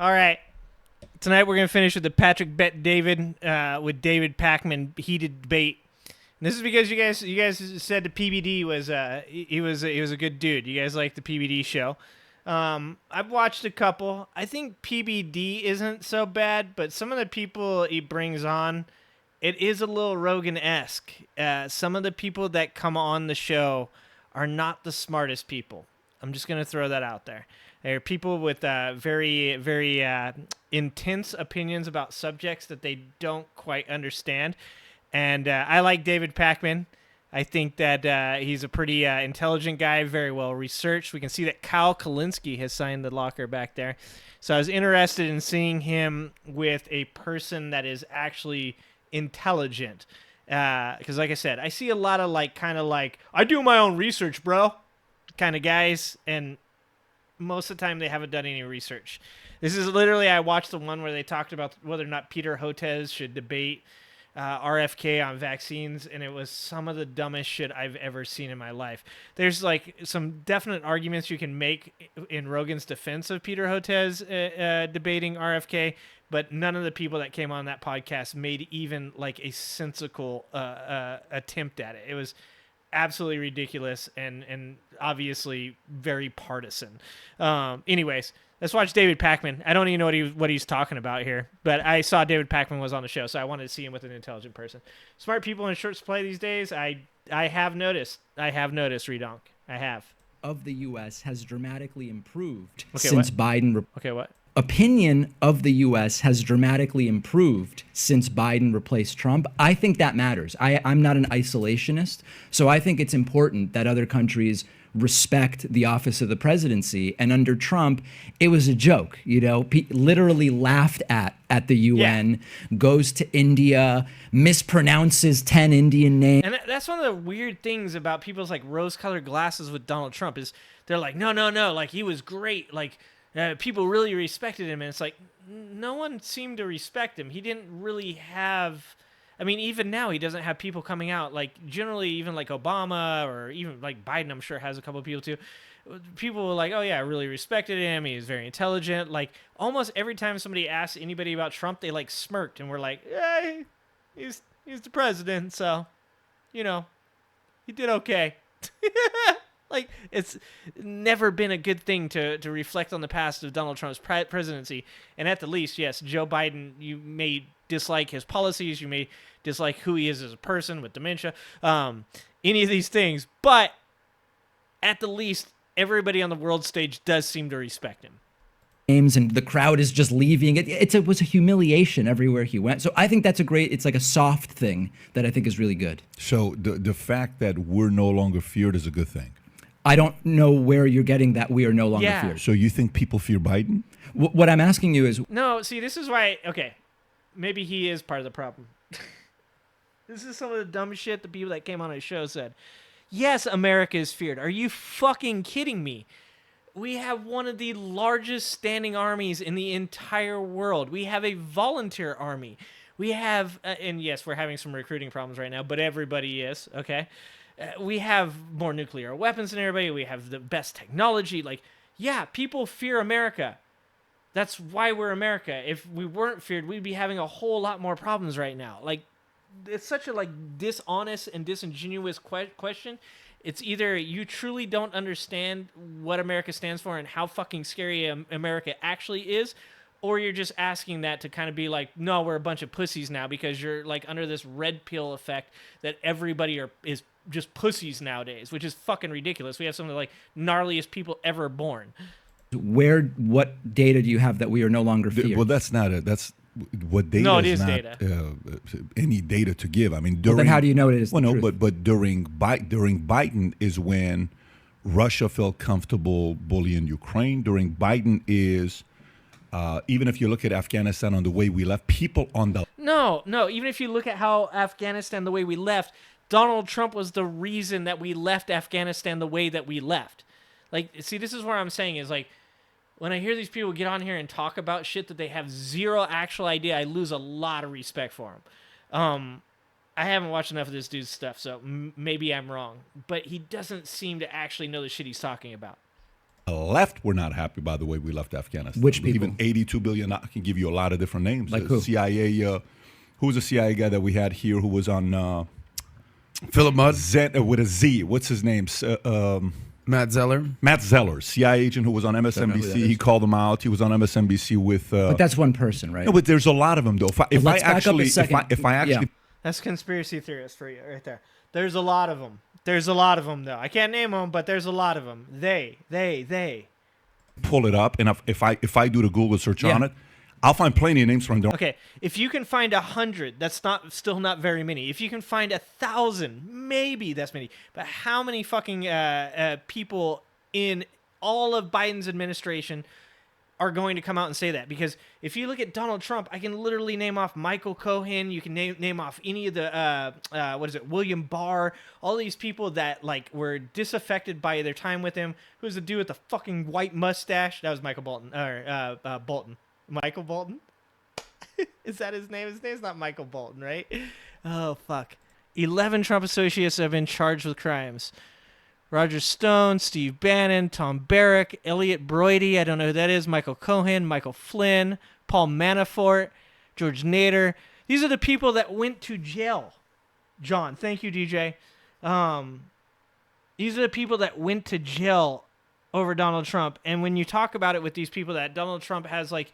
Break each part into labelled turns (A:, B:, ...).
A: All right. Tonight we're gonna finish with the Patrick Bet David with David Pakman heated debate. And this is because you guys said the PBD was he was a good dude. You guys like the PBD show. I've watched a couple. I think PBD isn't so bad, but some of the people he brings on, it is a little Rogan-esque. Some of the people that come on the show are not the smartest people. I'm just gonna throw that out there. They're people with very, very intense opinions about subjects that they don't quite understand. And I like David Pakman. I think that he's a pretty intelligent guy, very well researched. We can see that Kyle Kalinske has signed the locker back there. So I was interested in seeing him with a person that is actually intelligent. Because like I said, I see a lot of I do my own research, bro, kind of guys. And most of the time they haven't done any research. This is literally, I watched the one where they talked about whether or not Peter Hotez should debate RFK on vaccines, and it was some of the dumbest shit I've ever seen in my life. There's some definite arguments you can make in Rogan's defense of Peter Hotez debating RFK, but none of the people that came on that podcast made even a sensical attempt at it. It was absolutely ridiculous and obviously very partisan. Anyways, let's watch David Pakman. I don't even know what he's talking about here, but I saw David Pakman was on the show, so I wanted to see him with an intelligent person. Smart people in short supply these days. I have noticed. Redonk. I have.
B: Of the U.S. has dramatically improved
A: Okay,
B: since
A: what?
B: Biden.
A: Okay, what?
B: Opinion of the U.S. has dramatically improved since Biden replaced Trump. I think that matters. I'm not an isolationist, so I think it's important that other countries respect the office of the presidency. And under Trump, it was a joke. Literally laughed at the UN, goes to India, mispronounces 10 Indian names.
A: And that's one of the weird things about people's rose-colored glasses with Donald Trump is they're like, no, he was great, people really respected him, and it's like no one seemed to respect him. He didn't really have. I mean, even now he doesn't have people coming out. Generally, even Obama or even Biden, I'm sure has a couple of people too. People were like, oh yeah, I really respected him. He was very intelligent. Almost every time somebody asked anybody about Trump, they smirked and were like, yeah, he's the president, so he did okay. It's never been a good thing to reflect on the past of Donald Trump's presidency. And at the least, yes, Joe Biden, you may dislike his policies, you may dislike who he is as a person with dementia, any of these things, but at the least, everybody on the world stage does seem to respect him.
B: And the crowd is just leaving. It was a humiliation everywhere he went. So I think that's it's like a soft thing that I think is really good.
C: So the fact that we're no longer feared is a good thing.
B: I don't know where you're getting that we are no longer feared.
C: So you think people fear Biden?
B: What I'm asking you is...
A: No, see, this is why... Okay, maybe he is part of the problem. This is some of the dumb shit the people that came on his show said. Yes, America is feared. Are you fucking kidding me? We have one of the largest standing armies in the entire world. We have a volunteer army. We have... and yes, we're having some recruiting problems right now, but everybody is, okay? We have more nuclear weapons than everybody. We have the best technology. People fear America. That's why we're America. If we weren't feared, we'd be having a whole lot more problems right now. It's such a dishonest and disingenuous question. It's either you truly don't understand what America stands for and how fucking scary America actually is, or you're just asking that to kind of be no, we're a bunch of pussies now because you're under this red pill effect that everybody is just pussies nowadays, which is fucking ridiculous. We have some of the gnarliest people ever born.
B: What data do you have that we are no longer feared?
C: Well, that's not it. That's what data.
A: No, it
C: is not
A: data.
C: Any data to give. I mean,
B: then how do you know it is?
C: Well, no, but during Biden is when Russia felt comfortable bullying Ukraine. During Biden is. Even if you look at Afghanistan on the way we left, people on the...
A: No. Even if you look at how Afghanistan, the way we left, Donald Trump was the reason that we left Afghanistan the way that we left. See, this is what I'm saying is when I hear these people get on here and talk about shit that they have zero actual idea, I lose a lot of respect for them. I haven't watched enough of this dude's stuff, so maybe I'm wrong. But he doesn't seem to actually know the shit he's talking about.
C: left were not happy by the way we left Afghanistan.
B: Which people?
C: Even 82 billion. I can give you a lot of different names.
B: Like who?
C: CIA. Who was the CIA guy that we had here who was on
D: Philip Mudd?
C: with a Z? What's his name?
D: Matt Zeller?
C: Matt Zeller, CIA agent who was on
B: know who that
C: MSNBC.
B: is.
C: He called him out. He was on MSNBC with.
B: But that's one person, right?
C: No, but there's a lot of them though. If I
B: let's back up a second.
C: if I actually
B: Yeah.
A: That's conspiracy theorist for you right there. There's a lot of them. There's a lot of them, though. I can't name them, but there's a lot of them. They.
C: pull it up, and if I do the Google search
B: Yeah.
C: on it, I'll find plenty of names from them.
A: Okay, if you can find 100, that's still not very many. If you can find 1,000, maybe that's many. But how many fucking people in all of Biden's administration are going to come out and say that? Because if you look at Donald Trump, I can literally name off Michael Cohen. You can name off any of the William Barr. All these people that like were disaffected by their time with him. Who's the dude with the fucking white mustache? That was Michael Bolton or Bolton. Michael Bolton? Is that his name? His name's not Michael Bolton, right? Oh, fuck. 11 Trump associates have been charged with crimes. Roger Stone, Steve Bannon, Tom Barrack, Elliot Broidy, I don't know who that is, Michael Cohen, Michael Flynn, Paul Manafort, George Nader. These are the people that went to jail. John, thank you, DJ. These are the people that went to jail over Donald Trump. And when you talk about it with these people that Donald Trump has like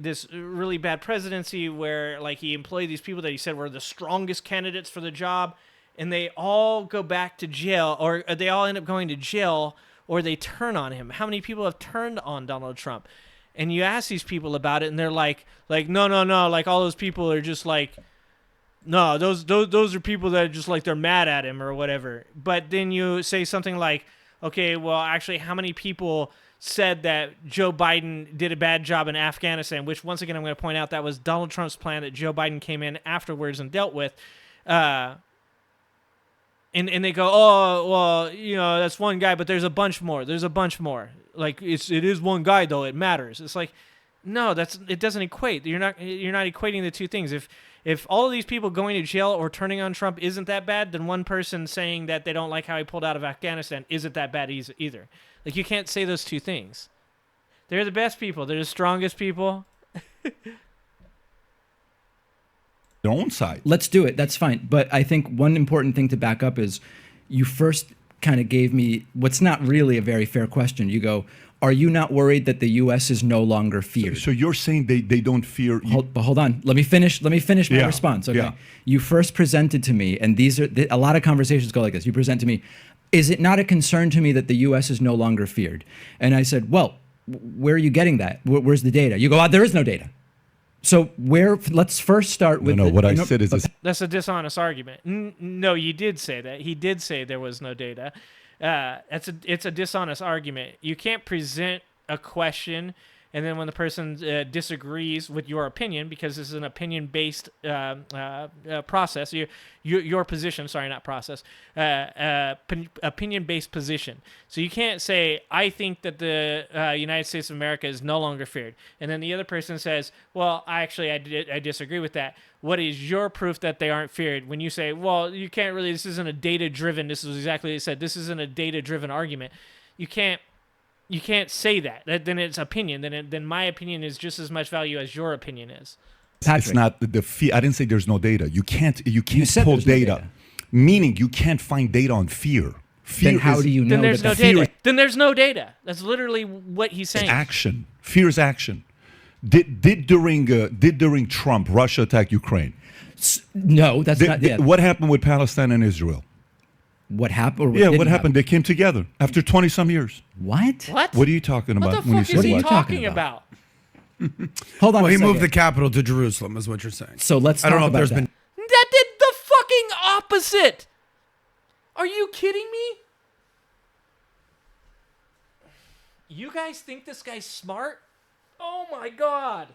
A: this really bad presidency where like he employed these people that he said were the strongest candidates for the job, and they all go back to jail, or they all end up going to jail, or they turn on him. How many people have turned on Donald Trump? And you ask these people about it, and they're like no, like all those people are just like, no, those are people that are just like they're mad at him or whatever. But then you say something like, okay, well, actually, how many people said that Joe Biden did a bad job in Afghanistan, which, once again, I'm going to point out that was Donald Trump's plan that Joe Biden came in afterwards and dealt with. And they go, oh, well, you know, that's one guy, but there's a bunch more. There's a bunch more. Like, it is one guy, though. It matters. It's like, no, it doesn't equate. You're not equating the two things. If all of these people going to jail or turning on Trump isn't that bad, then one person saying that they don't like how he pulled out of Afghanistan isn't that bad either. Like, you can't say those two things. They're the best people. They're the strongest people.
C: Their own side.
B: Let's do it. That's fine. But I think one important thing to back up is you first kind of gave me what's not really a very fair question. You go, are you not worried that the U.S. is no longer feared?
C: So you're saying they don't fear you?
B: Hold on. Let me finish my response. Okay.
C: Yeah.
B: You first presented to me, and these are a lot of conversations go like this. You present to me, is it not a concern to me that the U.S. is no longer feared? And I said, well, where are you getting that? Where's the data? You go, there is no data. So let's first start with.
C: No, what I said is this.
A: That's a dishonest argument. No, you did say that. He did say there was no data. It's a dishonest argument. You can't present a question and then when the person disagrees with your opinion, because this is an opinion-based process, your position, sorry, not process, opinion-based position. So you can't say, I think that the United States of America is no longer feared. And then the other person says, well, I disagree with that. What is your proof that they aren't feared? When you say, well, you can't really, this isn't a data-driven, this is exactly what you said, this isn't a data-driven argument. You can't say that. Then it's opinion. Then my opinion is just as much value as your opinion is.
B: Patrick.
C: It's not the fear. I didn't say there's no data. You can't
B: said
C: pull
B: there's no
C: data.
B: data.
C: Meaning you can't find data on fear. Fear
B: Then how do you know
A: Then there's
B: that
A: no
B: the fear
A: data. Then there's no data. That's literally what he's saying.
C: action. Fear is action. Did during Trump Russia attack Ukraine?
B: No, that's not. Yeah.
C: What happened with Palestine and Israel?
B: What happened?
C: What happened? They came together after 20-some years.
B: What?
A: What?
C: What are you talking about?
A: What the
C: when you
A: fuck
C: say
A: is he
C: what?
A: talking about?
B: Hold on.
D: Well,
B: a
D: he
B: second.
D: moved the capital to Jerusalem, is what you're saying.
B: So let's.
D: I don't know
B: talk
D: if there's
B: about
D: been.
A: That did the fucking opposite. Are you kidding me? You guys think this guy's smart? Oh my god.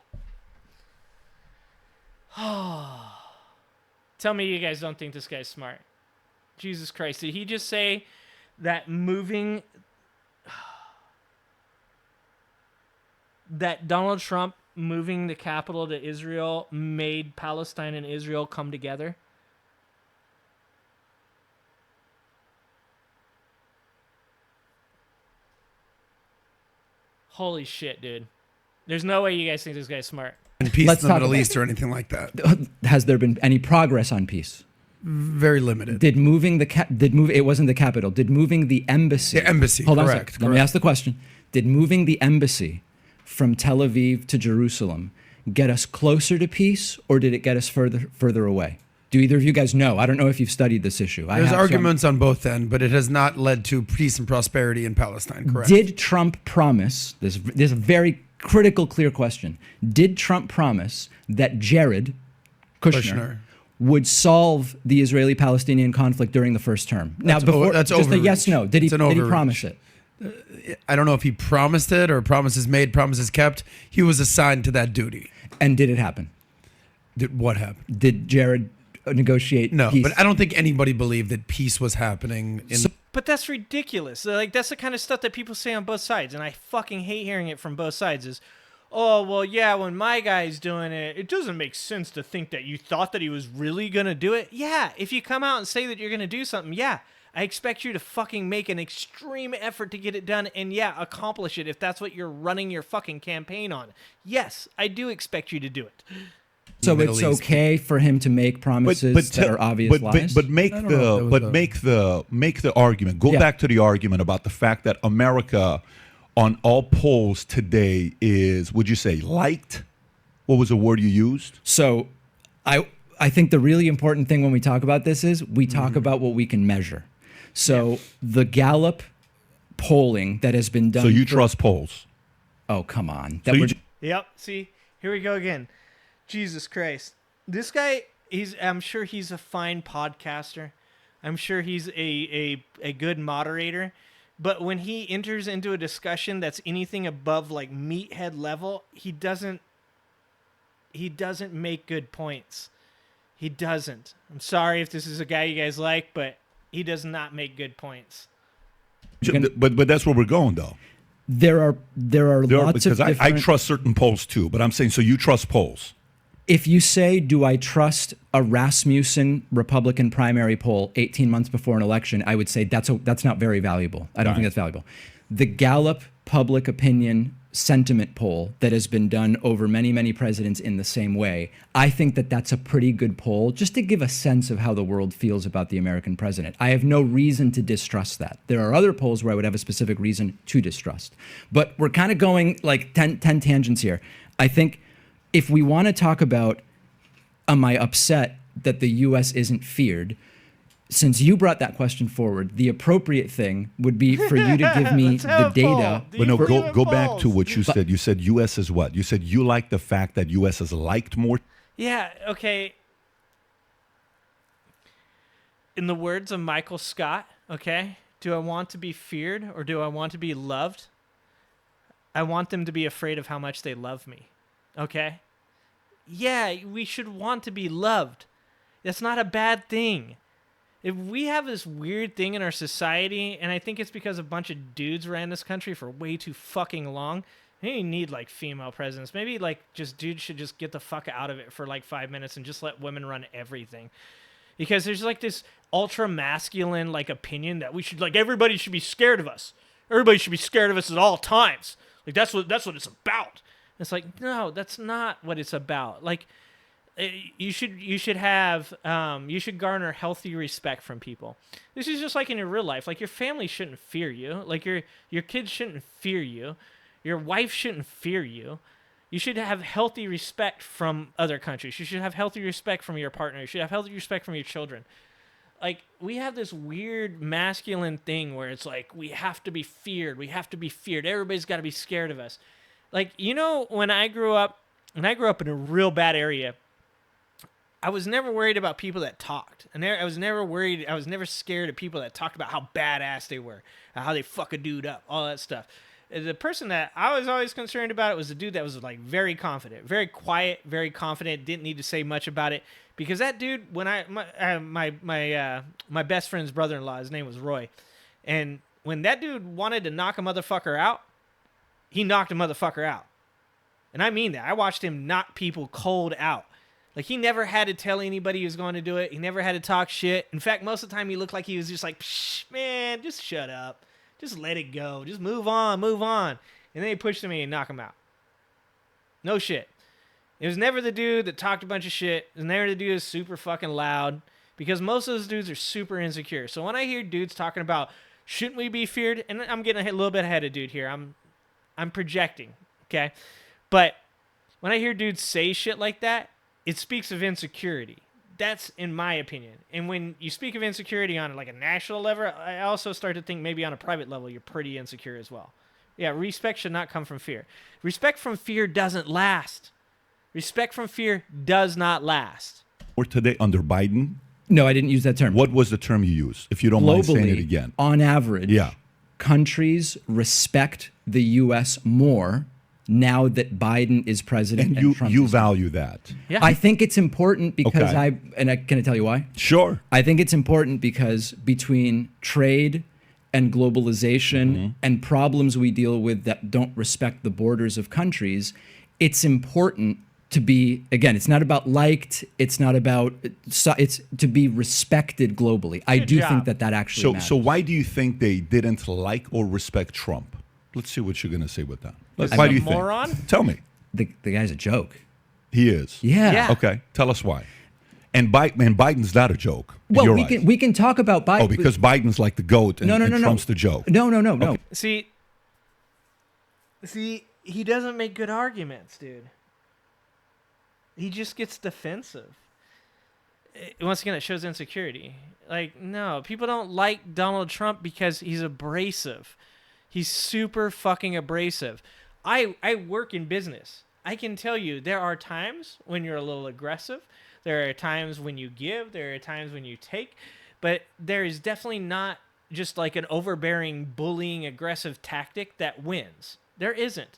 A: Tell me you guys don't think this guy's smart. Jesus Christ. Did he just say that that Donald Trump moving the capital to Israel made Palestine and Israel come together? Holy shit, dude. There's no way you guys think this guy's smart.
D: And peace
B: Let's
D: in the
B: talk
D: Middle
B: about-
D: East or anything like that.
B: Has there been any progress on peace?
D: Very limited.
B: Did moving it wasn't the capital. Did moving the embassy?
D: The embassy,
B: Hold on a
D: correct,
B: second. Let me ask the question. Did moving the embassy from Tel Aviv to Jerusalem get us closer to peace, or did it get us further away? Do either of you guys know? I don't know if you've studied this issue.
D: There's arguments on both ends, but it has not led to peace and prosperity in Palestine, correct?
B: Did Trump promise, this is a very critical, clear question. Did Trump promise that Jared Kushner would solve the Israeli-Palestinian conflict during the first term? Now,
D: That's
B: just a
D: overreach.
B: yes, no. Did he
D: overreach.
B: promise it?
D: I don't know if he promised it or promises made, promises kept. He was assigned to that duty.
B: And did it happen?
D: What happened?
B: Did Jared negotiate
D: No,
B: peace?
D: but I don't think anybody believed that peace was happening.
A: But that's ridiculous. Like, that's the kind of stuff that people say on both sides, and I fucking hate hearing it from both sides. Is, oh, well, yeah, when my guy's doing it, it doesn't make sense to think that you thought that he was really gonna do it. Yeah, if you come out and say that you're gonna do something, yeah, I expect you to fucking make an extreme effort to get it done, and yeah, accomplish it if that's what you're running your fucking campaign on. Yes, I do expect you to do it.
B: So
D: Middle
B: it's
D: East.
B: okay for him to make promises that are obvious lies?
C: But make
D: I don't know if that was
C: make the argument. Go
B: Yeah.
C: back to the argument about the fact that America, on all polls today, is, would you say, liked? What was the word you used?
B: So I think the really important thing when we talk about this is we talk about what we can measure. So the Gallup polling that has been done.
C: So you trust polls?
B: Oh, come on.
C: So you
A: Yep. See, here we go again. Jesus Christ. This guy, I'm sure he's a fine podcaster. I'm sure he's a good moderator. But when he enters into a discussion that's anything above like meathead level, he doesn't make good points. He doesn't. I'm sorry if this is a guy you guys like, but he does not make good points.
C: but that's where we're going, though.
B: There are lots of
C: because I
B: different...
C: trust certain polls too, but I'm saying, so you trust polls?
B: If you say, do I trust a Rasmussen Republican primary poll 18 months before an election, I would say that's not very valuable. I don't think that's valuable. The Gallup public opinion sentiment poll that has been done over many, many presidents in the same way, I think that's a pretty good poll just to give a sense of how the world feels about the American president. I have no reason to distrust that. There are other polls where I would have a specific reason to distrust. But we're kind of going like 10 tangents here. I think if we want to talk about, am I upset that the U.S. isn't feared, since you brought that question forward, the appropriate thing would be for you to give me the data.
C: But no, go back to what you said. You said U.S. is what? You said you like the fact that U.S. is liked more?
A: Yeah, okay. In the words of Michael Scott, okay, do I want to be feared or do I want to be loved? I want them to be afraid of how much they love me. Okay? Yeah, we should want to be loved. That's not a bad thing. If we have this weird thing in our society, and I think it's because a bunch of dudes ran this country for way too fucking long, maybe you need like female presidents. Maybe like just dudes should just get the fuck out of it for like 5 minutes and just let women run everything. Because there's like this ultra masculine like opinion that we should like everybody should be scared of us. Everybody should be scared of us at all times. Like that's what it's about. It's like, no, that's not what it's about. Like, you should garner healthy respect from people. This is just like in your real life. Like your family shouldn't fear you. Like your kids shouldn't fear you. Your wife shouldn't fear you. You should have healthy respect from other countries. You should have healthy respect from your partner. You should have healthy respect from your children. Like, we have this weird masculine thing where it's like, we have to be feared. We have to be feared. Everybody's got to be scared of us. Like, you know, when I grew up in a real bad area, I was never worried about people that talked. And I was never scared of people that talked about how badass they were, how they fuck a dude up, all that stuff. The person that I was always concerned about was the dude that was like very confident, very quiet, very confident, didn't need to say much about it. Because that dude, when my best friend's brother-in-law, his name was Roy, and when that dude wanted to knock a motherfucker out, he knocked a motherfucker out. And I mean that. I watched him knock people cold out. Like, he never had to tell anybody he was going to do it. He never had to talk shit. In fact, most of the time he looked like he was just like, psh, man, just shut up. Just let it go. Just move on. and then he pushed him and he knocked him out. No shit. It was never the dude that talked a bunch of shit. It was never the dude that's super fucking loud, because most of those dudes are super insecure. So when I hear dudes talking about shouldn't we be feared, and I'm getting a little bit ahead of dude here. I'm projecting, okay? But when I hear dudes say shit like that, it speaks of insecurity. That's in my opinion. And when you speak of insecurity on like a national level, I also start to think maybe on a private level you're pretty insecure as well. Yeah, respect should not come from fear. Respect from fear doesn't last. Respect from fear does not last.
C: Or today under Biden,
B: No, I didn't use that term.
C: what was the term you used? If you don't mind saying it again.
B: On average,
C: Yeah.
B: countries respect the U.S. more now that Biden is president
C: And
B: Trump
C: you
B: is
C: value that.
A: Yeah.
B: I think it's important because
C: Okay.
B: can I tell you why?
C: Sure.
B: I think it's important because between trade and globalization and problems we deal with that don't respect the borders of countries, it's important to be, again, it's not about liked, it's not about, it's to be respected globally. I
A: Good
B: do
A: job.
B: think that actually
C: So
B: matters.
C: so why do you think they didn't like or respect Trump? Let's see what you're going to say with that.
A: Is
C: Why
A: he
C: do
A: a
C: you
A: moron?
C: think? Tell me.
B: the guy's a joke.
C: He is.
B: Yeah.
A: Yeah.
C: Okay. Tell us why. And Biden's not a joke.
B: Well,
C: You're
B: we
C: right.
B: we can talk about Biden.
C: Oh, because Biden's like the goat and,
B: no,
C: and Trump's the joke.
B: No.
A: See, he doesn't make good arguments, dude. He just gets defensive. Once again, it shows insecurity. Like, no, people don't like Donald Trump because he's abrasive. He's super fucking abrasive. I work in business. I can tell you there are times when you're a little aggressive. There are times when you give. There are times when you take. But there is definitely not just like an overbearing, bullying, aggressive tactic that wins. There isn't.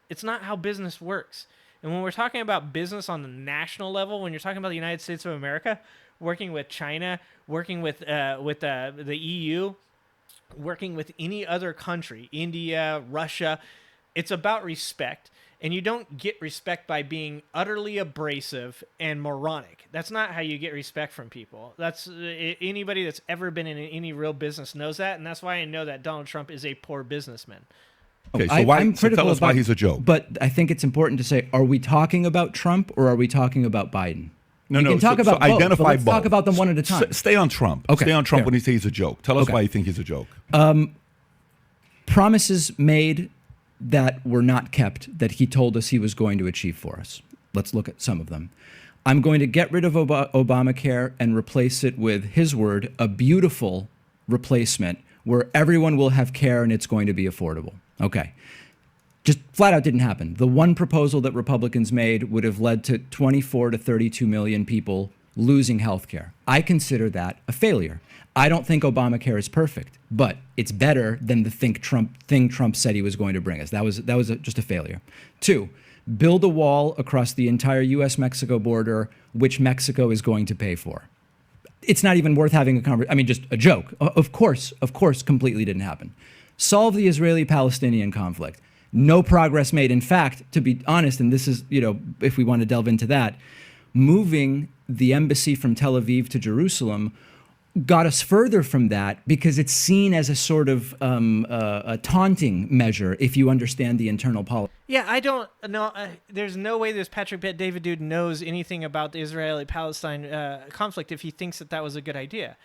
A: It's not how business works. And when we're talking about business on the national level, when you're talking about the United States of America, working with China, working with the EU, working with any other country, India, Russia, it's about respect. And you don't get respect by being utterly abrasive and moronic. That's not how you get respect from people. That's anybody that's ever been in any real business knows that, and that's why I know that Donald Trump is a poor businessman.
C: Okay, so
B: I'm
C: so
B: critical
C: tell us why
B: about-
C: he's a joke.
B: But I think it's important to say: are we talking about Trump or are we talking about Biden?
C: No,
B: we
C: no.
B: can talk
C: so
B: about both,
C: identify
B: but let's
C: both.
B: talk about them one at a time.
C: Stay on Trump.
B: Okay,
C: Stay on Trump
B: fair.
C: when he says he's a joke. Tell us
B: Okay.
C: why you think he's a joke.
B: Promises made that were not kept that he told us he was going to achieve for us. Let's look at some of them. I'm going to get rid of Obamacare and replace it with his word, a beautiful replacement where everyone will have care and it's going to be affordable. Okay. Just flat out didn't happen. The one proposal that Republicans made would have led to 24 to 32 million people losing health care. I consider that a failure. I don't think Obamacare is perfect, but it's better than the thing Trump said he was going to bring us. That was just a failure. 2, build a wall across the entire U.S.-Mexico border, which Mexico is going to pay for. It's not even worth having a conversation. I mean, just a joke. Of course, completely didn't happen. Solve the Israeli-Palestinian conflict. No progress made. In fact, to be honest, and this is, if we want to delve into that, moving the embassy from Tel Aviv to Jerusalem got us further from that because it's seen as a sort of a taunting measure if you understand the internal politics.
A: Yeah, I don't know. There's no way this Patrick Bet David dude knows anything about the Israeli-Palestine conflict if he thinks that was a good idea.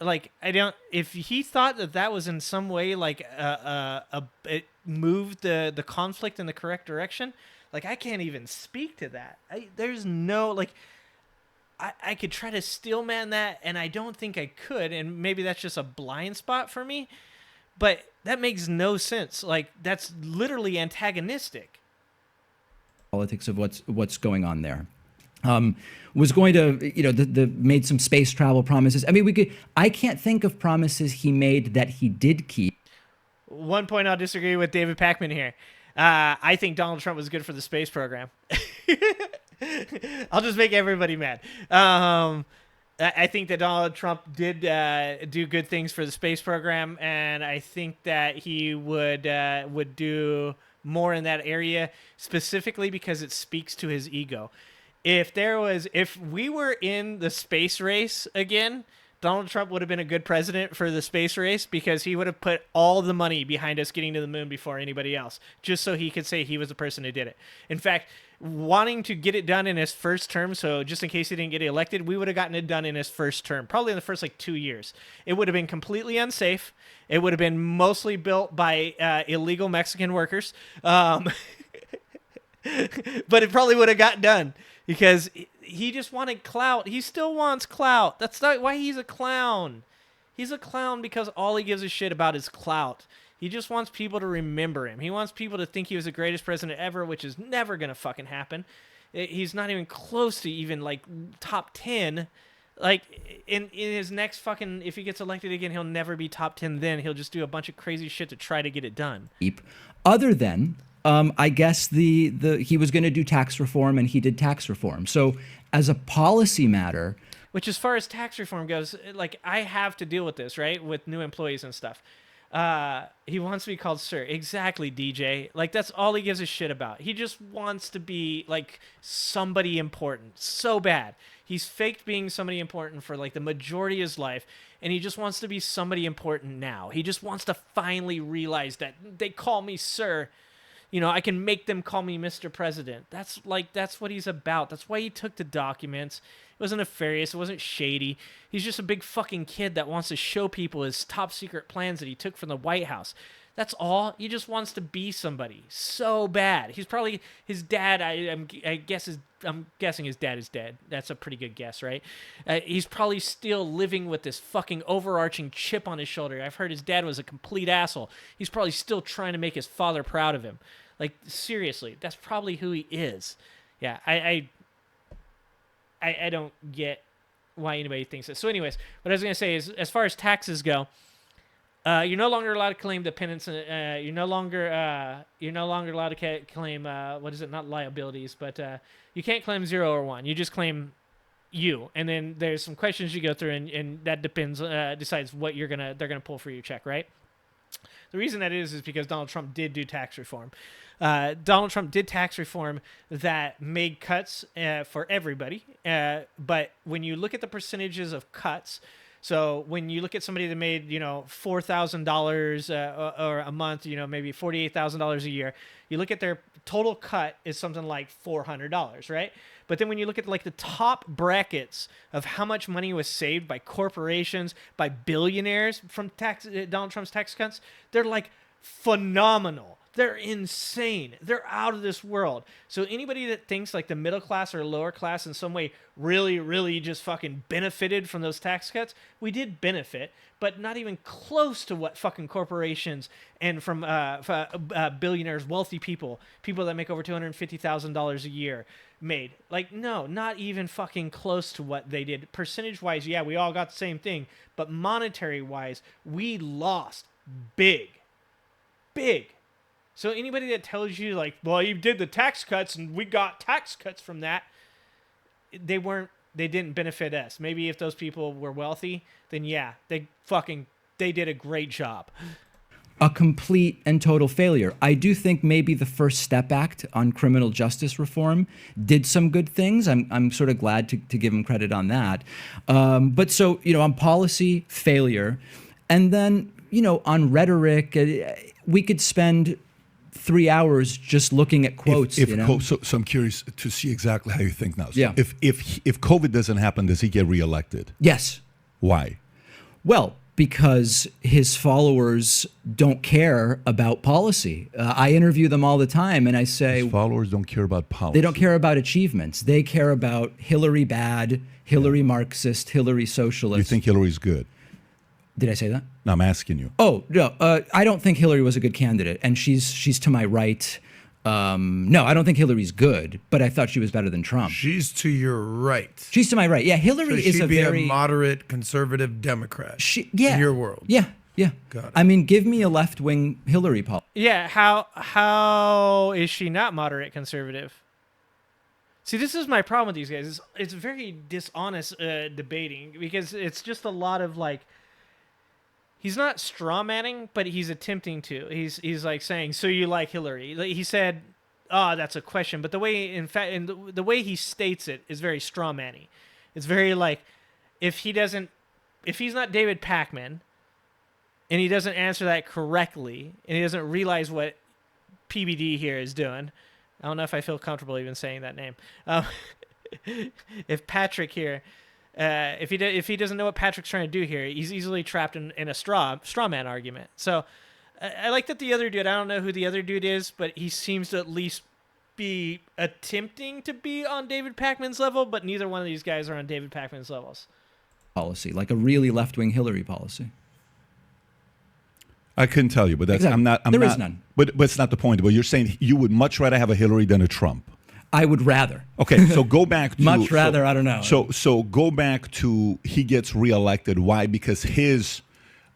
A: Like, I don't. If he thought that was in some way like it moved the conflict in the correct direction, like I can't even speak to that. There's no like. I could try to steelman that, and I don't think I could, and maybe that's just a blind spot for me, but that makes no sense. Like, that's literally antagonistic.
B: Politics of what's going on there. Was going to, made some space travel promises. I mean, I can't think of promises he made that he did keep.
A: One point I'll disagree with David Pakman here. I think Donald Trump was good for the space program. I'll just make everybody mad. I think that Donald Trump did do good things for the space program, and I think that he would do more in that area, specifically because it speaks to his ego. If we were in the space race again, Donald Trump would have been a good president for the space race because he would have put all the money behind us getting to the moon before anybody else, just so he could say he was the person who did it. In fact, wanting to get it done in his first term, so just in case he didn't get elected, we would have gotten it done in his first term, probably in the first 2 years. It would have been completely unsafe. It would have been mostly built by illegal Mexican workers. But it probably would have got done because he just wanted clout. He still wants clout. That's not why he's a clown. He's a clown because all he gives a shit about is clout. He just wants people to remember him. He wants people to think he was the greatest president ever, which is never going to fucking happen. He's not even close to even top 10. In his next fucking, if he gets elected again, he'll never be top 10 then. He'll just do a bunch of crazy shit to try to get it done.
B: Other than I guess he was going to do tax reform, and he did tax reform. So as a policy matter,
A: which as far as tax reform goes, I have to deal with this, right, with new employees and stuff. He wants to be called sir. Exactly, DJ. That's all he gives a shit about. He just wants to be somebody important so bad. He's faked being somebody important for the majority of his life, and he just wants to be somebody important now. He just wants to finally realize that they call me sir. I can make them call me Mr. President. That's what he's about. That's why he took the documents. It wasn't nefarious. It wasn't shady. He's just a big fucking kid that wants to show people his top secret plans that he took from the White House. That's all. He just wants to be somebody so bad. He's probably his dad. I'm guessing his dad is dead. That's a pretty good guess, right? He's probably still living with this fucking overarching chip on his shoulder. I've heard his dad was a complete asshole. He's probably still trying to make his father proud of him. Seriously, that's probably who he is. Yeah, I don't get why anybody thinks that. So anyways, what I was going to say is, as far as taxes go, you're no longer allowed to claim dependents. You're no longer allowed to claim not liabilities, but you can't claim 0 or 1. You just claim you, and then there's some questions you go through, and that decides what they're gonna pull for your check, right? The reason that is because Donald Trump did do tax reform. Donald Trump did tax reform that made cuts for everybody. But when you look at the percentages of cuts, so when you look at somebody that made, $4,000 or a month, maybe $48,000 a year, you look at their total cut is something like $400, right? But then when you look at the top brackets of how much money was saved by corporations, by billionaires from Donald Trump's tax cuts, they're phenomenal. They're insane. They're out of this world. So anybody that thinks the middle class or lower class in some way really, really just fucking benefited from those tax cuts, we did benefit, but not even close to what fucking corporations and from billionaires, wealthy people that make over $250,000 a year made. No, not even fucking close to what they did. Percentage-wise, yeah, we all got the same thing, but monetary-wise, we lost big. So anybody that tells you well, you did the tax cuts and we got tax cuts from that, they didn't benefit us. Maybe if those people were wealthy, then yeah, they did a great job.
B: A complete and total failure. I do think maybe the First Step Act on criminal justice reform did some good things. I'm sort of glad to give him credit on that. But so, on policy, failure. And then, on rhetoric, we could spend 3 hours just looking at quotes.
C: So I'm curious to see exactly how you think now. So
B: Yeah.
C: If COVID doesn't happen, does he get reelected?
B: Yes.
C: Why?
B: Well, because his followers don't care about policy. I interview them all the time, and I say...
C: His followers don't care about policy.
B: They don't care about achievements. They care about Hillary bad, Hillary Marxist, Hillary socialist.
C: You think Hillary's good?
B: Did I say that?
C: No, I'm asking you.
B: Oh, no. I don't think Hillary was a good candidate, and she's to my right. No, I don't think Hillary's good, but I thought she was better than Trump.
D: She's to your right.
B: She's to my right. Yeah, Hillary
D: So
B: is
D: she'd
B: a
D: be
B: very...
D: a moderate conservative Democrat
B: yeah.
D: in your world.
B: Yeah.
D: Got it.
B: I mean, give me a left-wing Hillary policy.
A: Yeah, how is she not moderate conservative? See, this is my problem with these guys. It's very dishonest debating because it's just a lot of he's not straw manning, but he's attempting to. He's saying, "So you like Hillary?" He said, "Oh, that's a question." But the way, in fact, and the way he states it is very straw manny. It's very if he doesn't if he's not David Pakman, and he doesn't answer that correctly, and he doesn't realize what PBD here is doing, I don't know if I feel comfortable even saying that name. If Patrick here, if he doesn't know what Patrick's trying to do here, he's easily trapped in a straw man argument. So I like that the other dude, I don't know who the other dude is, but he seems to at least be attempting to be on David Pakman's level, but neither one of these guys are on David Pakman's levels.
B: Policy, like a really left-wing Hillary policy.
C: I couldn't tell you, but that's
B: Exactly. There is none.
C: But it's not the point. But you're saying you would much rather have a Hillary than a Trump.
B: I would rather.
C: Okay, so go back to
B: Much rather, I don't know.
C: So go back to he gets reelected. Why? Because his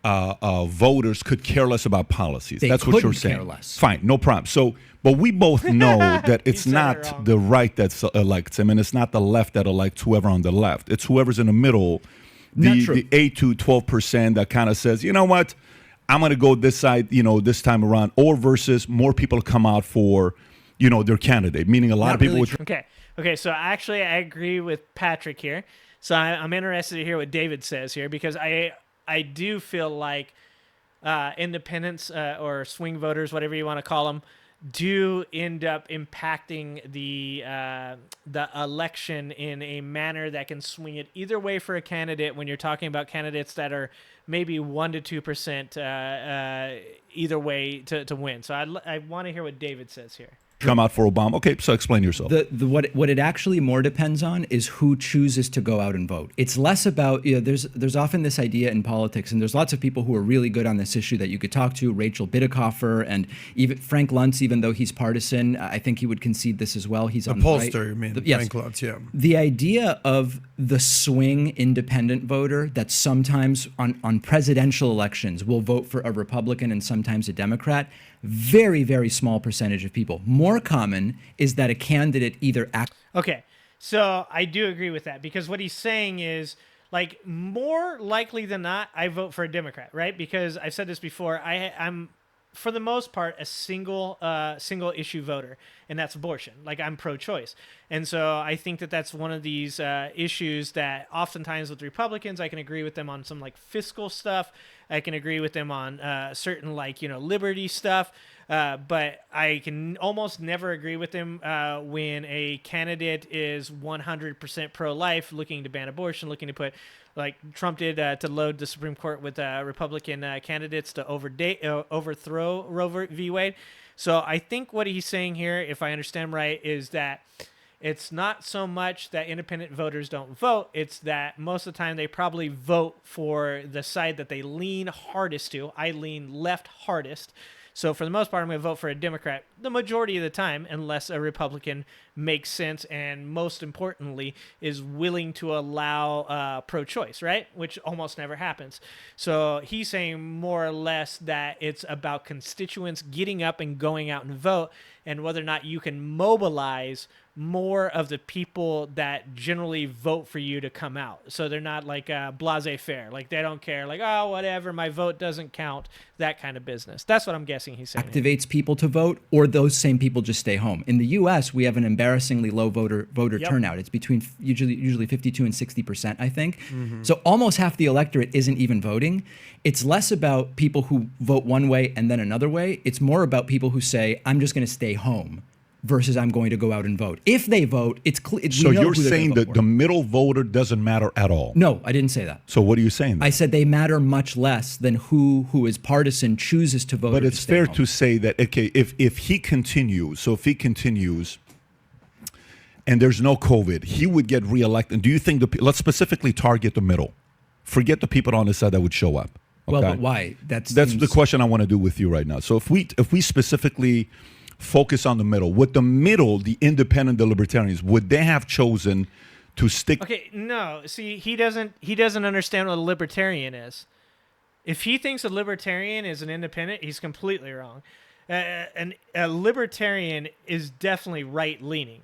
C: voters could care less about policies.
B: They
C: That's what you're
B: couldn't
C: saying.
B: care less.
C: Fine, no problem. So, but we both know that it's
A: said it
C: not
A: wrong.
C: the right that elects him, and it's not the left that elects whoever on the left. It's whoever's in the middle,
B: Not true.
C: the 8 to 12% that kind of says, you know what, I'm going to go this side, this time around, or versus more people come out for, their candidate, meaning a lot
B: Not
C: of people
B: really
C: would.
A: Okay. So actually, I agree with Patrick here. So I'm interested to hear what David says here, because I do feel like independents or swing voters, whatever you want to call them, do end up impacting the election in a manner that can swing it either way for a candidate. When you're talking about candidates that are maybe 1% to 2% either way to win. So I want to hear what David says here.
C: Come out for Obama. Okay, so explain yourself.
B: What it actually more depends on is who chooses to go out and vote. It's less about, there's often this idea in politics, and there's lots of people who are really good on this issue that you could talk to, Rachel Bidikofer, and even Frank Luntz, even though he's partisan, I think he would concede this as well. He's
D: The
B: on the
D: pollster,
B: right.
D: you mean,
B: Yes.
D: Frank Luntz, yeah.
B: The idea of the swing independent voter that sometimes on presidential elections will vote for a Republican and sometimes a Democrat, very, very small percentage of people. More common is that a candidate either
A: Okay, so I do agree with that, because what he's saying is, like, more likely than not, I vote for a Democrat, right? Because I've said this before, I'm for the most part a single issue voter, and that's abortion. Like, I'm pro-choice, and so I think that that's one of these issues that oftentimes with Republicans, I can agree with them on some like fiscal stuff. I can agree with them on certain liberty stuff. But I can almost never agree with them when a candidate is 100% pro-life, looking to ban abortion, looking to put, like Trump did, to load the Supreme Court with Republican candidates to overthrow Roe v. Wade. So I think what he's saying here, if I understand right, is that it's not so much that independent voters don't vote, it's that most of the time they probably vote for the side that they lean hardest to. I lean left hardest. So for the most part, I'm going to vote for a Democrat the majority of the time, unless a Republican makes sense and, most importantly, is willing to allow pro-choice, right? Which almost never happens. So he's saying more or less that it's about constituents getting up and going out and vote, and whether or not you can mobilize more of the people that generally vote for you to come out. So they're not like laissez-faire. Like, they don't care. Like, oh, whatever, my vote doesn't count. That kind of business. That's what I'm guessing he's saying.
B: activates people to vote, or those same people just stay home. In the U.S., we have an embarrassingly low voter
A: Yep.
B: turnout. It's between usually 52 and 60%, I think. So almost half the electorate isn't even voting. It's less about people who vote one way and then another way. It's more about people who say, I'm just going to stay home, versus I'm going to go out and vote. If they vote, it's clear.
C: So you're saying that the middle voter doesn't matter at all?
B: No, I didn't say that.
C: So what are you saying then?
B: I said they matter much less than who is partisan chooses to vote.
C: But
B: or
C: it's
B: to stay
C: fair
B: home.
C: to say that, okay, if he continues, and there's no COVID, he would get reelected. Do you think let's specifically target the middle? Forget the people on the side that would show up.
B: Well,
C: okay?
B: but why?
C: That's the question I want to do with you right now. So if we specifically focus on the middle, would the middle, the independent, the libertarians, would they have chosen to stick?
A: Okay, no. See, he doesn't understand what a libertarian is. If he thinks a libertarian is an independent, he's completely wrong. And a libertarian is definitely right-leaning,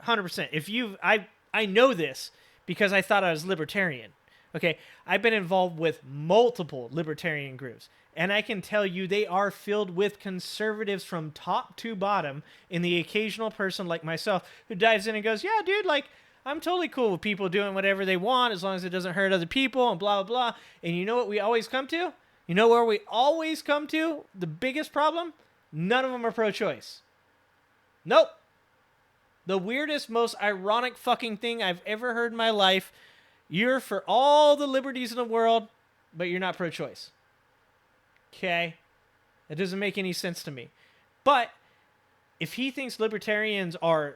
A: 100%. I know this because I thought I was libertarian. Okay, I've been involved with multiple libertarian groups, and I can tell you they are filled with conservatives from top to bottom, and the occasional person like myself who dives in and goes, yeah, dude, like, I'm totally cool with people doing whatever they want as long as it doesn't hurt other people and blah, blah, blah. And you know what we always come to? You know where we always come to? The biggest problem? None of them are pro-choice. Nope. The weirdest, most ironic fucking thing I've ever heard in my life. You're for all the liberties in the world, but you're not pro-choice. Okay? That doesn't make any sense to me. But if he thinks libertarians are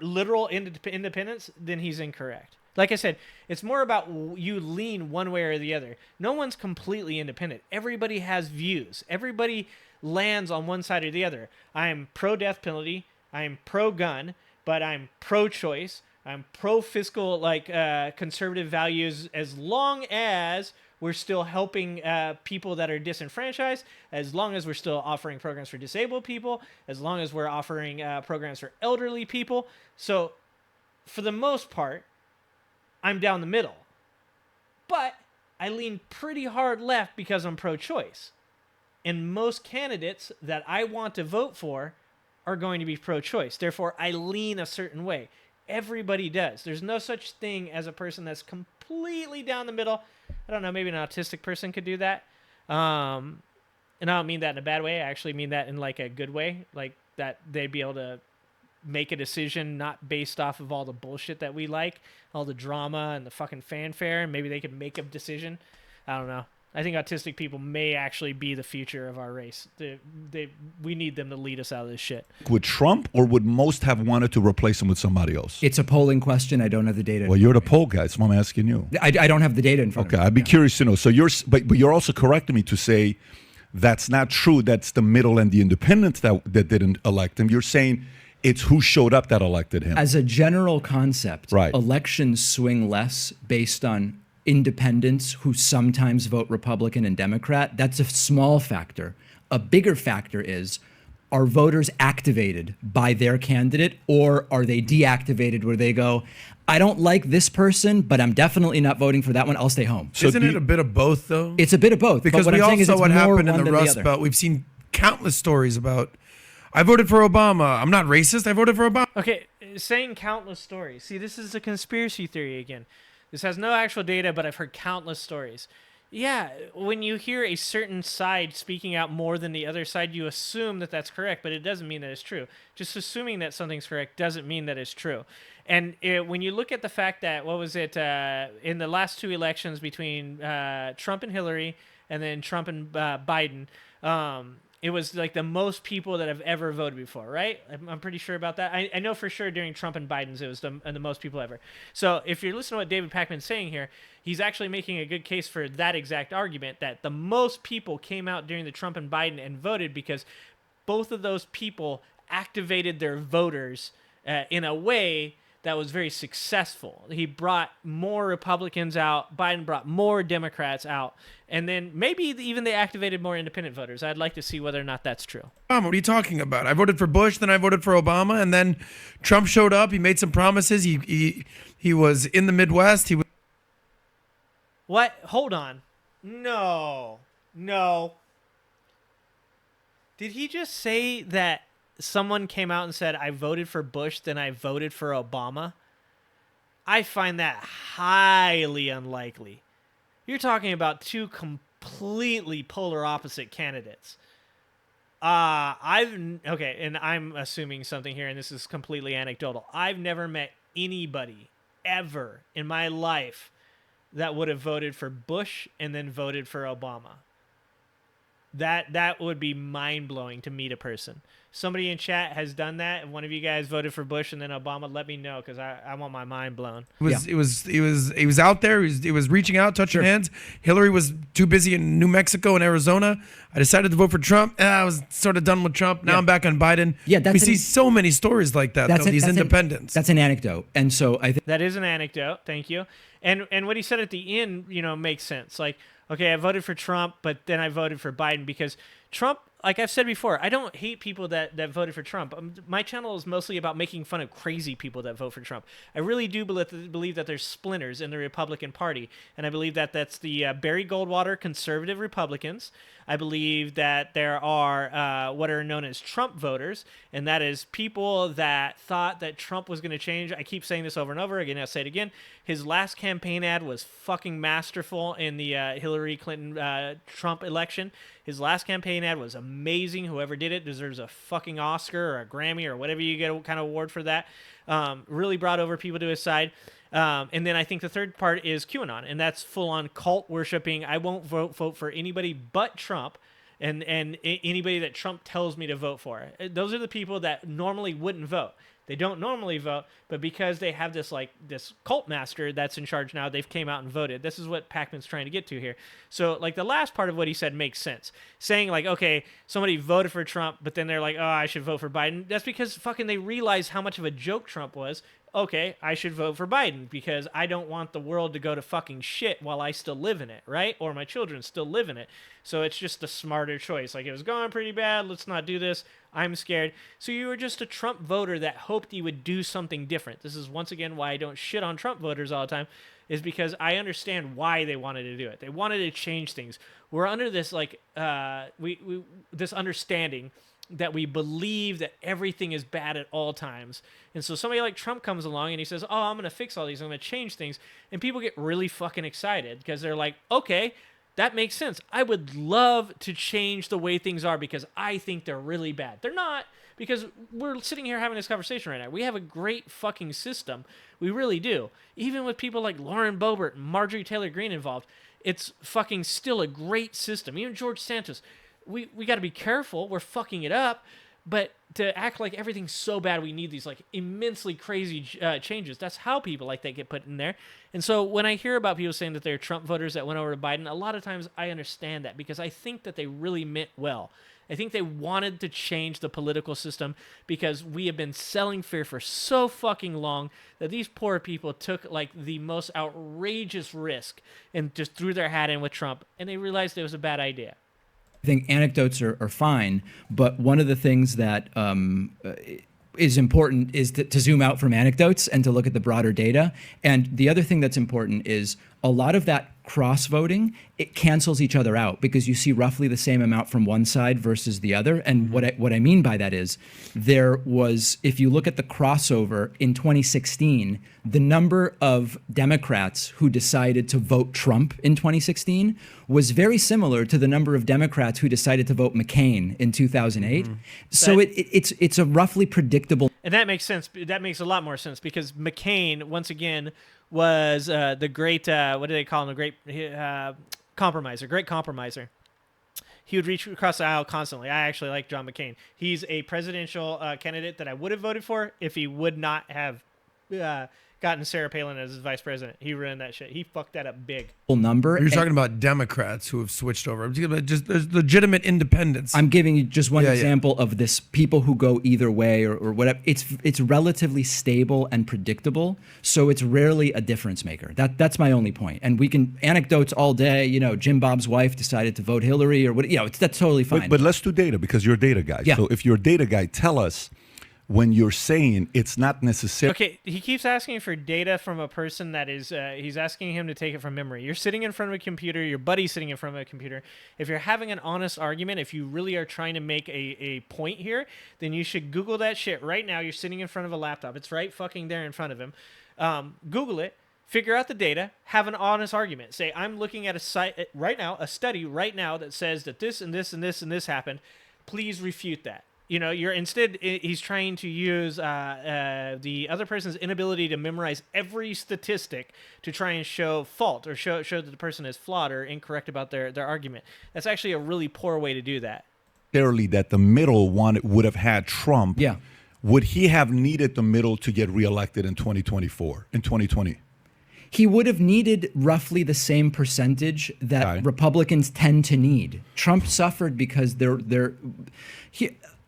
A: literal independents, then he's incorrect. Like I said, it's more about you lean one way or the other. No one's completely independent. Everybody has views. Everybody lands on one side or the other. I'm pro-death penalty. I'm pro-gun, but I'm pro-choice. I'm pro-fiscal, conservative values, as long as we're still helping people that are disenfranchised, as long as we're still offering programs for disabled people, as long as we're offering programs for elderly people. So for the most part, I'm down the middle. But I lean pretty hard left because I'm pro-choice. And most candidates that I want to vote for are going to be pro-choice. Therefore, I lean a certain way. Everybody does. There's no such thing as a person that's completely down the middle. I don't know, maybe an autistic person could do that. And I don't mean that in a bad way. I actually mean that in like a good way, like that they'd be able to make a decision not based off of all the bullshit that we like, all the drama and the fucking fanfare, and maybe they could make a decision. I don't know. I think autistic people may actually be the future of our race. We need them to lead us out of this shit.
C: Would Trump or would most have wanted to replace him with somebody else?
B: It's a polling question. I don't have the data.
C: Well, you're the poll guy, so I'm asking you.
B: I don't have the data in front of me.
C: Okay, I'd be curious to know. So but you're also correcting me to say that's not true. That's the middle and the independents that didn't elect him. You're saying it's who showed up that elected him.
B: As a general concept,
C: right.
B: Elections swing less based on independents who sometimes vote Republican and Democrat. That's a small factor. A bigger factor is, are voters activated by their candidate, or are they deactivated where they go, I don't like this person, but I'm definitely not voting for that one. I'll stay home.
D: So isn't it a bit of both, though?
B: It's a bit of both.
D: Because we all saw what happened in the Rust Belt. We've seen countless stories about, I voted for Obama. I'm not racist. I voted for Obama.
A: Okay, saying countless stories. See, this is a conspiracy theory again. This has no actual data, but I've heard countless stories. Yeah, when you hear a certain side speaking out more than the other side, you assume that that's correct, but it doesn't mean that it's true. Just assuming that something's correct doesn't mean that it's true. And when you look at the fact that, in the last two elections between Trump and Hillary, and then Trump and Biden, it was like the most people that have ever voted before, right? I'm pretty sure about that. I know for sure during Trump and Biden's, it was the most people ever. So if you're listening to what David Pakman's saying here, he's actually making a good case for that exact argument, that the most people came out during the Trump and Biden and voted because both of those people activated their voters in a way that was very successful. He brought more Republicans out. Biden brought more Democrats out. And then maybe even they activated more independent voters. I'd like to see whether or not that's true.
D: What are you talking about? I voted for Bush, then I voted for Obama, and then Trump showed up. He made some promises. He was in the Midwest.
A: What? Hold on. No. Did he just say that someone came out and said, I voted for Bush, then I voted for Obama? I find that highly unlikely. You're talking about two completely polar opposite candidates. Okay, and I'm assuming something here, and this is completely anecdotal. I've never met anybody ever in my life that would have voted for Bush and then voted for Obama. That would be mind-blowing to meet a person. Somebody in chat has done that, and one of you guys voted for Bush and then Obama. Let me know, because I want my mind blown.
D: He was out there. He was reaching out, touching hands. Hillary was too busy in New Mexico and Arizona. I decided to vote for Trump. I was sort of done with Trump. Now I'm back on Biden. Yeah, we see so many stories like that. These independents.
B: That's an anecdote, and so I think
A: that is an anecdote. Thank you. And what he said at the end, makes sense. Like, okay, I voted for Trump, but then I voted for Biden because Trump like I've said before, I don't hate people that voted for Trump. My channel is mostly about making fun of crazy people that vote for Trump. I really do believe that there's splinters in the Republican Party, and I believe that that's the Barry Goldwater conservative Republicans. I believe that there are what are known as Trump voters, and that is people that thought that Trump was going to change. I keep saying this over and over again. I'll say it again. His last campaign ad was fucking masterful in the Hillary Clinton Trump election. His last campaign ad was amazing. Whoever did it deserves a fucking Oscar or a Grammy or whatever you get a kind of award for that. Really brought over people to his side. And then I think the third part is QAnon, and that's full-on cult worshiping. I won't vote for anybody but Trump, and anybody that Trump tells me to vote for. Those are the people that normally wouldn't vote. They don't normally vote, but because they have this cult master that's in charge now, they've came out and voted. This is what Pakman's trying to get to here. So like the last part of what he said makes sense. Saying like, okay, somebody voted for Trump, but then they're like, oh, I should vote for Biden. That's because fucking they realized how much of a joke Trump was. Okay, I should vote for Biden because I don't want the world to go to fucking shit while I still live in it, right? Or my children still live in it. So it's just the smarter choice. Like, it was going pretty bad. Let's not do this. I'm scared. So you were just a Trump voter that hoped he would do something different. This is, once again, why I don't shit on Trump voters all the time, is because I understand why they wanted to do it. They wanted to change things. We're under this, like, this understanding that we believe that everything is bad at all times. And so somebody like Trump comes along and he says, oh, I'm going to fix all these. I'm going to change things. And people get really fucking excited because they're like, okay, that makes sense. I would love to change the way things are because I think they're really bad. They're not, because we're sitting here having this conversation right now. We have a great fucking system. We really do. Even with people like Lauren Boebert and Marjorie Taylor Greene involved, it's fucking still a great system. Even George Santos. We got to be careful. We're fucking it up. But to act like everything's so bad, we need these like immensely crazy changes. That's how people like that get put in there. And so when I hear about people saying that they're Trump voters that went over to Biden, a lot of times I understand that because I think that they really meant well. I think they wanted to change the political system because we have been selling fear for so fucking long that these poor people took like the most outrageous risk and just threw their hat in with Trump, and they realized it was a bad idea.
B: I think anecdotes are fine, but one of the things that is important is to zoom out from anecdotes and to look at the broader data. And the other thing that's important is a lot of that cross-voting, it cancels each other out because you see roughly the same amount from one side versus the other. And what I mean by that is there was, if you look at the crossover in 2016, the number of Democrats who decided to vote Trump in 2016 was very similar to the number of Democrats who decided to vote McCain in 2008. Mm-hmm. So it's a roughly predictable.
A: And that makes sense. That makes a lot more sense because McCain, once again, was the great, what do they call him? The great compromiser, great compromiser. He would reach across the aisle constantly. I actually like John McCain. He's a presidential candidate that I would have voted for if he would not have gotten Sarah Palin as his vice president. He ran that shit. He fucked that up big.
B: Number.
D: You're talking about Democrats who have switched over. I'm talking about just there's legitimate independence.
B: I'm giving you just one example of this: people who go either way or whatever. It's relatively stable and predictable, so it's rarely a difference maker. That's my only point. And we can anecdotes all day. You know, Jim Bob's wife decided to vote Hillary or what. You know, that's totally fine.
C: But let's do data because you're a data guy.
B: Yeah.
C: So if you're a data guy, tell us. When you're saying it's not necessary.
A: Okay, he keeps asking for data from a person that is, he's asking him to take it from memory. You're sitting in front of a computer, your buddy's sitting in front of a computer. If you're having an honest argument, if you really are trying to make a point here, then you should Google that shit right now. You're sitting in front of a laptop. It's right fucking there in front of him. Google it, figure out the data, have an honest argument. Say, I'm looking at a site right now, a study right now that says that this and this and this and this happened. Please refute that. You know, he's trying to use the other person's inability to memorize every statistic to try and show fault or show that the person is flawed or incorrect about their argument. That's actually a really poor way to do that.
C: Clearly, that the middle one would have had Trump.
B: Yeah.
C: Would he have needed the middle to get reelected in 2024, in 2020?
B: He would have needed roughly the same percentage that Republicans tend to need. Trump suffered because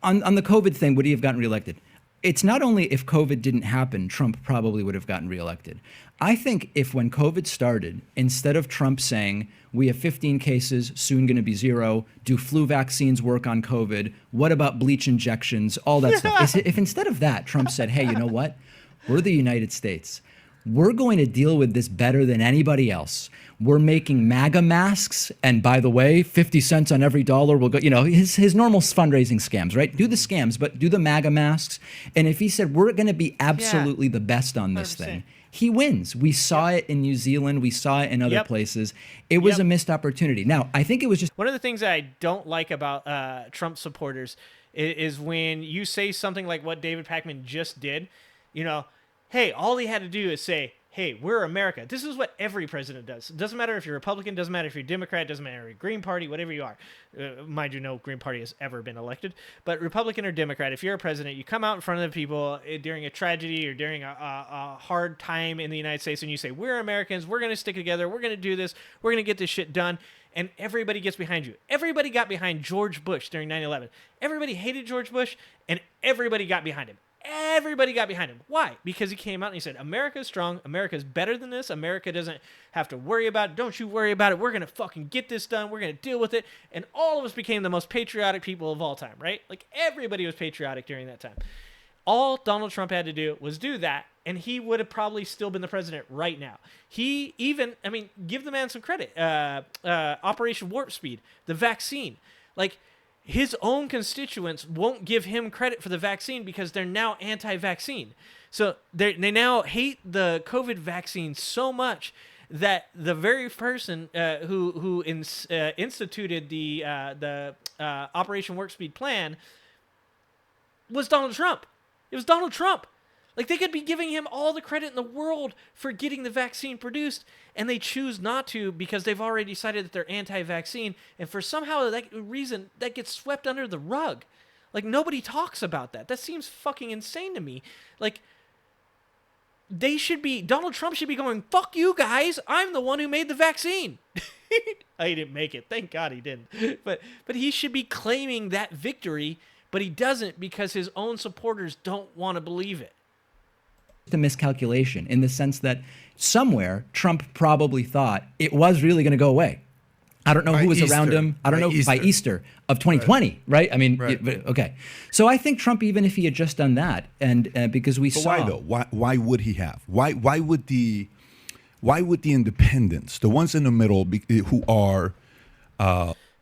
B: on the COVID thing, would he have gotten reelected? it's not only if COVID didn't happen, Trump probably would have gotten reelected. I think if when COVID started, instead of Trump saying, we have 15 cases, soon going to be 0, do flu vaccines work on COVID? What about bleach injections? All that stuff. If instead of that, Trump said, hey, you know what? We're the United States. We're going to deal with this better than anybody else. We're making MAGA masks. And by the way, 50 cents on every dollar will go, his normal fundraising scams, right? Do the scams, but do the MAGA masks. And if he said, we're going to be absolutely the best on this
A: 100%.
B: thing, he wins. We saw it in New Zealand. We saw it in other places. It was a missed opportunity. Now, I think it was just
A: one of the things that I don't like about Trump supporters is when you say something like what David Pakman just did, hey, all he had to do is say, hey, we're America. This is what every president does. It doesn't matter if you're Republican, doesn't matter if you're Democrat, doesn't matter if you're Green Party, whatever you are. Mind you, no Green Party has ever been elected. But Republican or Democrat, if you're a president, you come out in front of the people during a tragedy or during a hard time in the United States and you say, we're Americans, we're going to stick together, we're going to do this, we're going to get this shit done. And everybody gets behind you. Everybody got behind George Bush during 9/11. Everybody hated George Bush, and everybody got behind him. Everybody got behind him. Why? Because he came out and he said, America's strong. America's better than this. America doesn't have to worry about it. Don't you worry about it. We're going to fucking get this done. We're going to deal with it. And all of us became the most patriotic people of all time, right? Like, everybody was patriotic during that time. All Donald Trump had to do was do that, and he would have probably still been the president right now. He even, give the man some credit. Operation Warp Speed, the vaccine. Like, his own constituents won't give him credit for the vaccine because they're now anti-vaccine. So they now hate the COVID vaccine so much that the very person who instituted the Operation Warp Speed plan was Donald Trump. It was Donald Trump. Like, they could be giving him all the credit in the world for getting the vaccine produced, and they choose not to because they've already decided that they're anti-vaccine, and for somehow that reason, that gets swept under the rug. Like, nobody talks about that. That seems fucking insane to me. Like, Donald Trump should be going, fuck you guys, I'm the one who made the vaccine. He didn't make it. Thank God he didn't. But he should be claiming that victory, but he doesn't because his own supporters don't want to believe it.
B: A miscalculation in the sense that somewhere Trump probably thought it was really going to go away. I don't know who was around him. I don't know by Easter of 2020, right? Okay. So I think Trump, even if he had just done that, and because we saw,
C: why though? Why would he have? Why would the independents, the ones in the middle, who are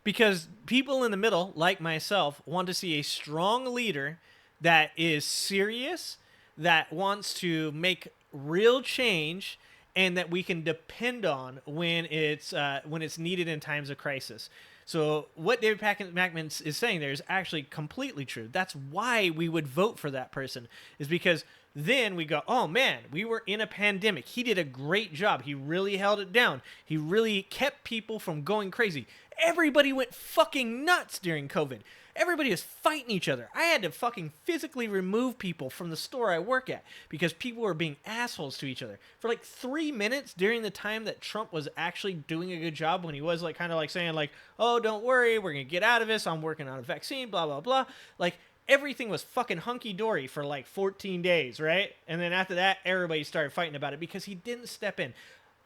A: because people in the middle, like myself, want to see a strong leader that is serious, that wants to make real change, and that we can depend on when it's needed in times of crisis. So what David Pakman is saying there is actually completely true. That's why we would vote for that person, is because then we go, oh man, we were in a pandemic. He did a great job. He really held it down. He really kept people from going crazy. Everybody went fucking nuts during COVID. Everybody was fighting each other. I had to fucking physically remove people from the store I work at because people were being assholes to each other. For like 3 minutes during the time that Trump was actually doing a good job, when he was like kind of like saying like, oh, don't worry, we're going to get out of this. I'm working on a vaccine, blah, blah, blah. Like, everything was fucking hunky-dory for like 14 days, right? And then after that, everybody started fighting about it because he didn't step in.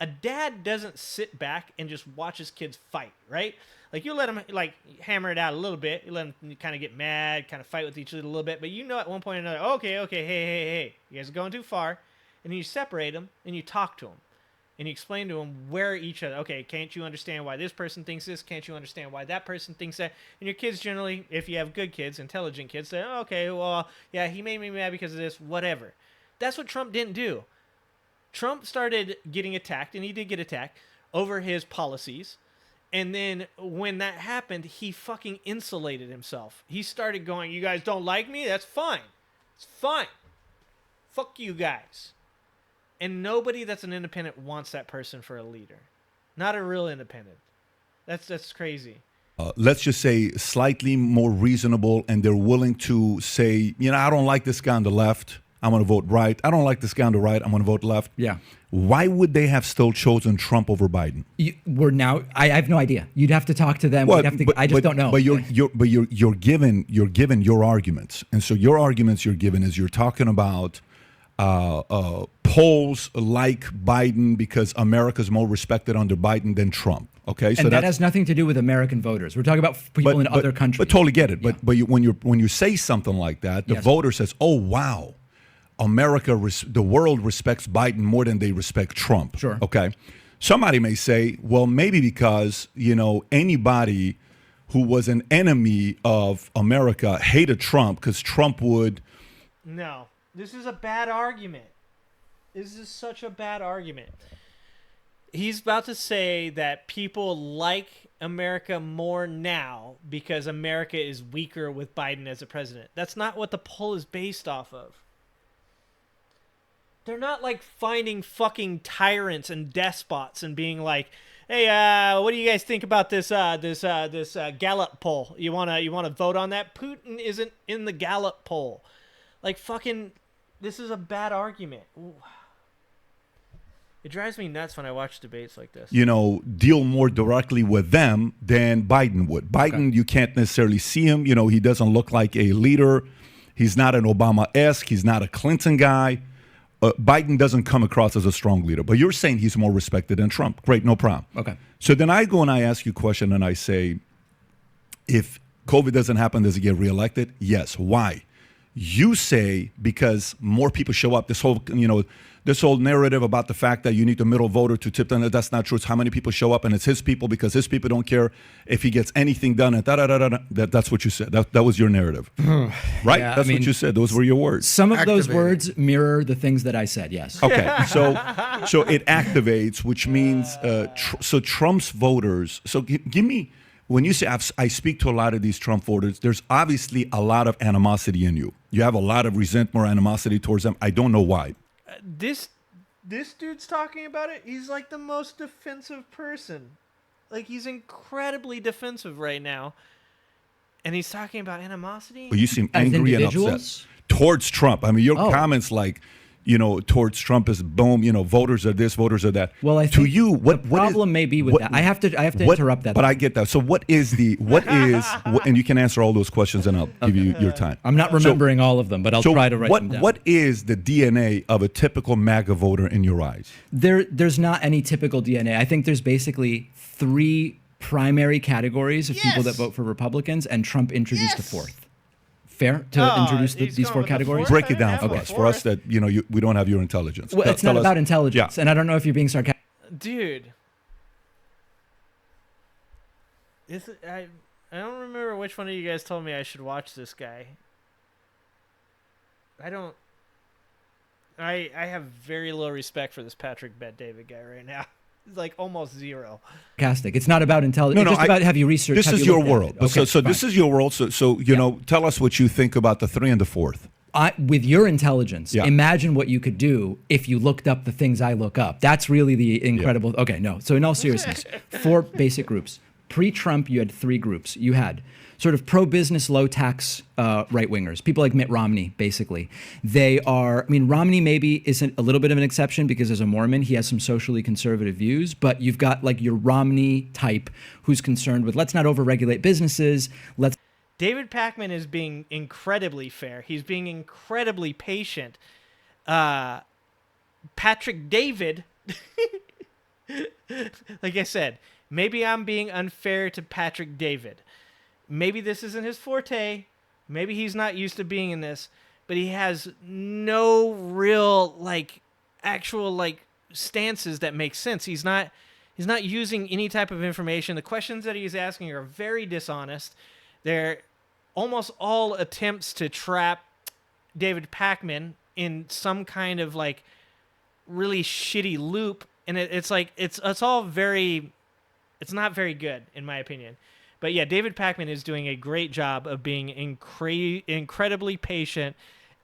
A: A dad doesn't sit back and just watch his kids fight, right? Like, you let them, like, hammer it out a little bit. You let them kind of get mad, kind of fight with each other a little bit. But you know at one point or another, okay, hey, you guys are going too far. And then you separate them, and you talk to them. And you explain to them where each other, okay, can't you understand why this person thinks this? Can't you understand why that person thinks that? And your kids generally, if you have good kids, intelligent kids, say, okay, well, yeah, he made me mad because of this, whatever. That's what Trump didn't do. Trump started getting attacked, and he did get attacked, over his policies. And then when that happened, he fucking insulated himself. He started going, you guys don't like me? That's fine. It's fine. Fuck you guys. And nobody that's an independent wants that person for a leader. Not a real independent. That's crazy.
C: Let's just say slightly more reasonable, and they're willing to say, I don't like this guy on the left. I'm going to vote right. I don't like this guy on the right. I'm going to vote left.
B: Yeah.
C: Why would they have still chosen Trump over Biden?
B: I have no idea. You'd have to talk to them. I just don't know.
C: But you're given your arguments, and so your arguments you're given is you're talking about polls like Biden because America's more respected under Biden than Trump. Okay,
B: so that has nothing to do with American voters. We're talking about people in other countries.
C: But totally get it. But when you say something like that, the voter says, "Oh wow, the world respects Biden more than they respect Trump."
B: Sure.
C: Okay. Somebody may say, "Well, maybe because anybody who was an enemy of America hated Trump because Trump would."
A: No, this is a bad argument. This is such a bad argument. He's about to say that people like America more now because America is weaker with Biden as a president. That's not what the poll is based off of. They're not like finding fucking tyrants and despots and being like, "Hey, what do you guys think about this Gallup poll? You wanna vote on that? Putin isn't in the Gallup poll." Like fucking, this is a bad argument. Ooh. It drives me nuts when I watch debates like this.
C: Deal more directly with them than Biden would. Biden, you can't necessarily see him. He doesn't look like a leader. He's not an Obama-esque. He's not a Clinton guy. Biden doesn't come across as a strong leader. But you're saying he's more respected than Trump. Great, no problem.
B: Okay.
C: So then I go and I ask you a question and I say, if COVID doesn't happen, does he get reelected? Yes. Why? You say because more people show up. This whole narrative about the fact that you need the middle voter to tip them, that's not true. It's how many people show up, and it's his people because his people don't care if he gets anything done. And that's what you said. That was your narrative, right?
B: Yeah,
C: that's what you said. Those were your words.
B: Some of those words mirror the things that I said. Yes.
C: Okay, so it activates, which means so Trump's voters. So give me. When you say I speak to a lot of these Trump voters, there's obviously a lot of animosity in you. You have a lot of resentment or animosity towards them. I don't know why.
A: This dude's talking about it. He's like the most defensive person. Like he's incredibly defensive right now. And he's talking about animosity.
C: Well, you seem angry and upset towards Trump. I mean, your comments like, towards Trump is boom, voters are this, voters are that.
B: Well, I think to you, the problem may be with that. I have to interrupt that.
C: But I get that. So what is, and you can answer all those questions and I'll give you your time.
B: I'm not remembering all of them, but I'll try to write them down.
C: What is the DNA of a typical MAGA voter in your eyes?
B: There's not any typical DNA. I think there's basically 3 primary categories of people that vote for Republicans, and Trump introduced a 4th. Fair to introduce these 4 categories?
C: Break it down for us. For us that, we don't have your intelligence.
B: Well, it's not about intelligence, and I don't know if you're being sarcastic.
A: Dude. I don't remember which one of you guys told me I should watch this guy. I have very low respect for this Patrick Bet-David guy right now. It's like almost zero.
B: Sarcastic. It's not about intelligence. It's just about have you researched.
C: This is your world.
B: Okay,
C: so this is your world. So tell us what you think about the 3 and the 4th.
B: With your intelligence, imagine what you could do if you looked up the things I look up. That's really the incredible. Okay, no. So in all seriousness, 4 basic groups. Pre-Trump, you had 3 groups. You had sort of pro-business, low-tax right-wingers, people like Mitt Romney, basically. Romney maybe isn't a little bit of an exception because as a Mormon, he has some socially conservative views, but you've got like your Romney type who's concerned with let's not overregulate businesses,
A: David Pakman is being incredibly fair. He's being incredibly patient. Patrick David, like I said, maybe I'm being unfair to Patrick David. Maybe this isn't his forte. Maybe he's not used to being in this, but he has no real actual stances that make sense. He's not using any type of information. The questions that he's asking are very dishonest. They're almost all attempts to trap David Pakman in some kind of really shitty loop, and it's all very, it's not very good in my opinion. But yeah, David Pakman is doing a great job of being incredibly patient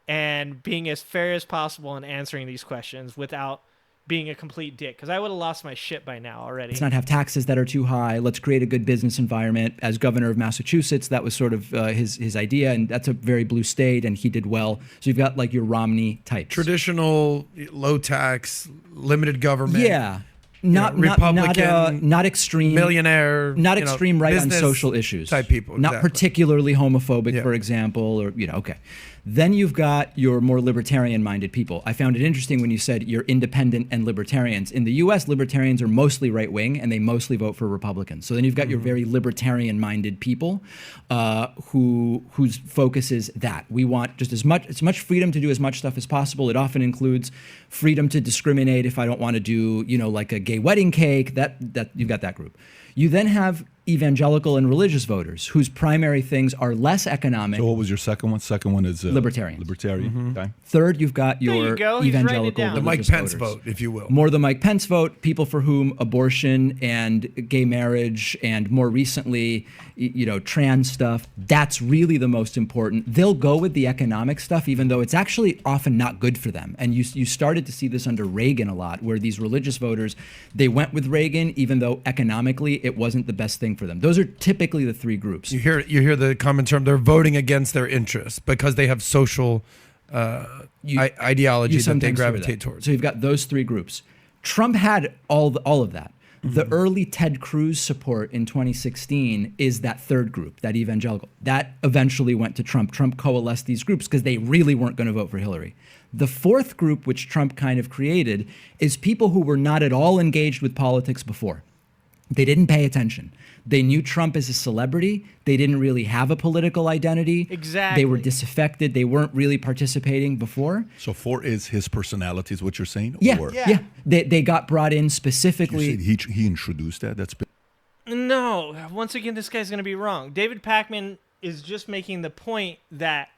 A: and being as fair as possible in answering these questions without being a complete dick, because I would have lost my shit by now already.
B: Let's not have taxes that are too high. Let's create a good business environment. As governor of Massachusetts, that was sort of his idea, and that's a very blue state, and he did well. So you've got like your Romney types.
D: Traditional, low tax, limited government.
B: Yeah. Not
D: Republican,
B: not extreme
D: millionaire,
B: not extreme right on
D: business
B: social issues
D: type people.
B: Not
D: exactly.
B: particularly homophobic, for example, or okay. Then you've got your more libertarian-minded people. I found it interesting when you said you're independent and libertarians. In the U.S., libertarians are mostly right-wing, and they mostly vote for Republicans. So then you've got your very libertarian-minded people whose focus is that. We want just as much freedom to do as much stuff as possible. It often includes freedom to discriminate if I don't want to do, like a gay wedding cake. That you've got that group. You then have evangelical and religious voters whose primary things are less economic.
C: So what was your second one? Second one is
B: libertarian.
C: Libertarian. Okay.
B: Third, you've got your evangelical,
D: the Mike
B: religious
D: Pence
B: voters.
D: vote, if you will.
B: More the Mike Pence vote, people for whom abortion and gay marriage and more recently, trans stuff, that's really the most important. They'll go with the economic stuff, even though it's actually often not good for them. And you started to see this under Reagan a lot, where these religious voters, they went with Reagan, even though economically it wasn't the best thing for them. Those are typically the three groups.
D: You hear the common term, they're voting against their interests because they have social ideology that they gravitate towards.
B: So you've got those three groups. Trump had all of that. The early Ted Cruz support in 2016 is that third group, that evangelical. That eventually went to Trump. Trump coalesced these groups because they really weren't going to vote for Hillary. The fourth group, which Trump kind of created, is people who were not at all engaged with politics before. They didn't pay attention. They knew Trump as a celebrity. They didn't really have a political identity.
A: Exactly.
B: They were disaffected. They weren't really participating before.
C: So 4 is his personality, is what you're saying?
B: Yeah,
C: Or
B: yeah. They got brought in specifically.
C: you said he introduced that? That's
A: No. Once again, this guy's going to be wrong. David Pakman is just making the point that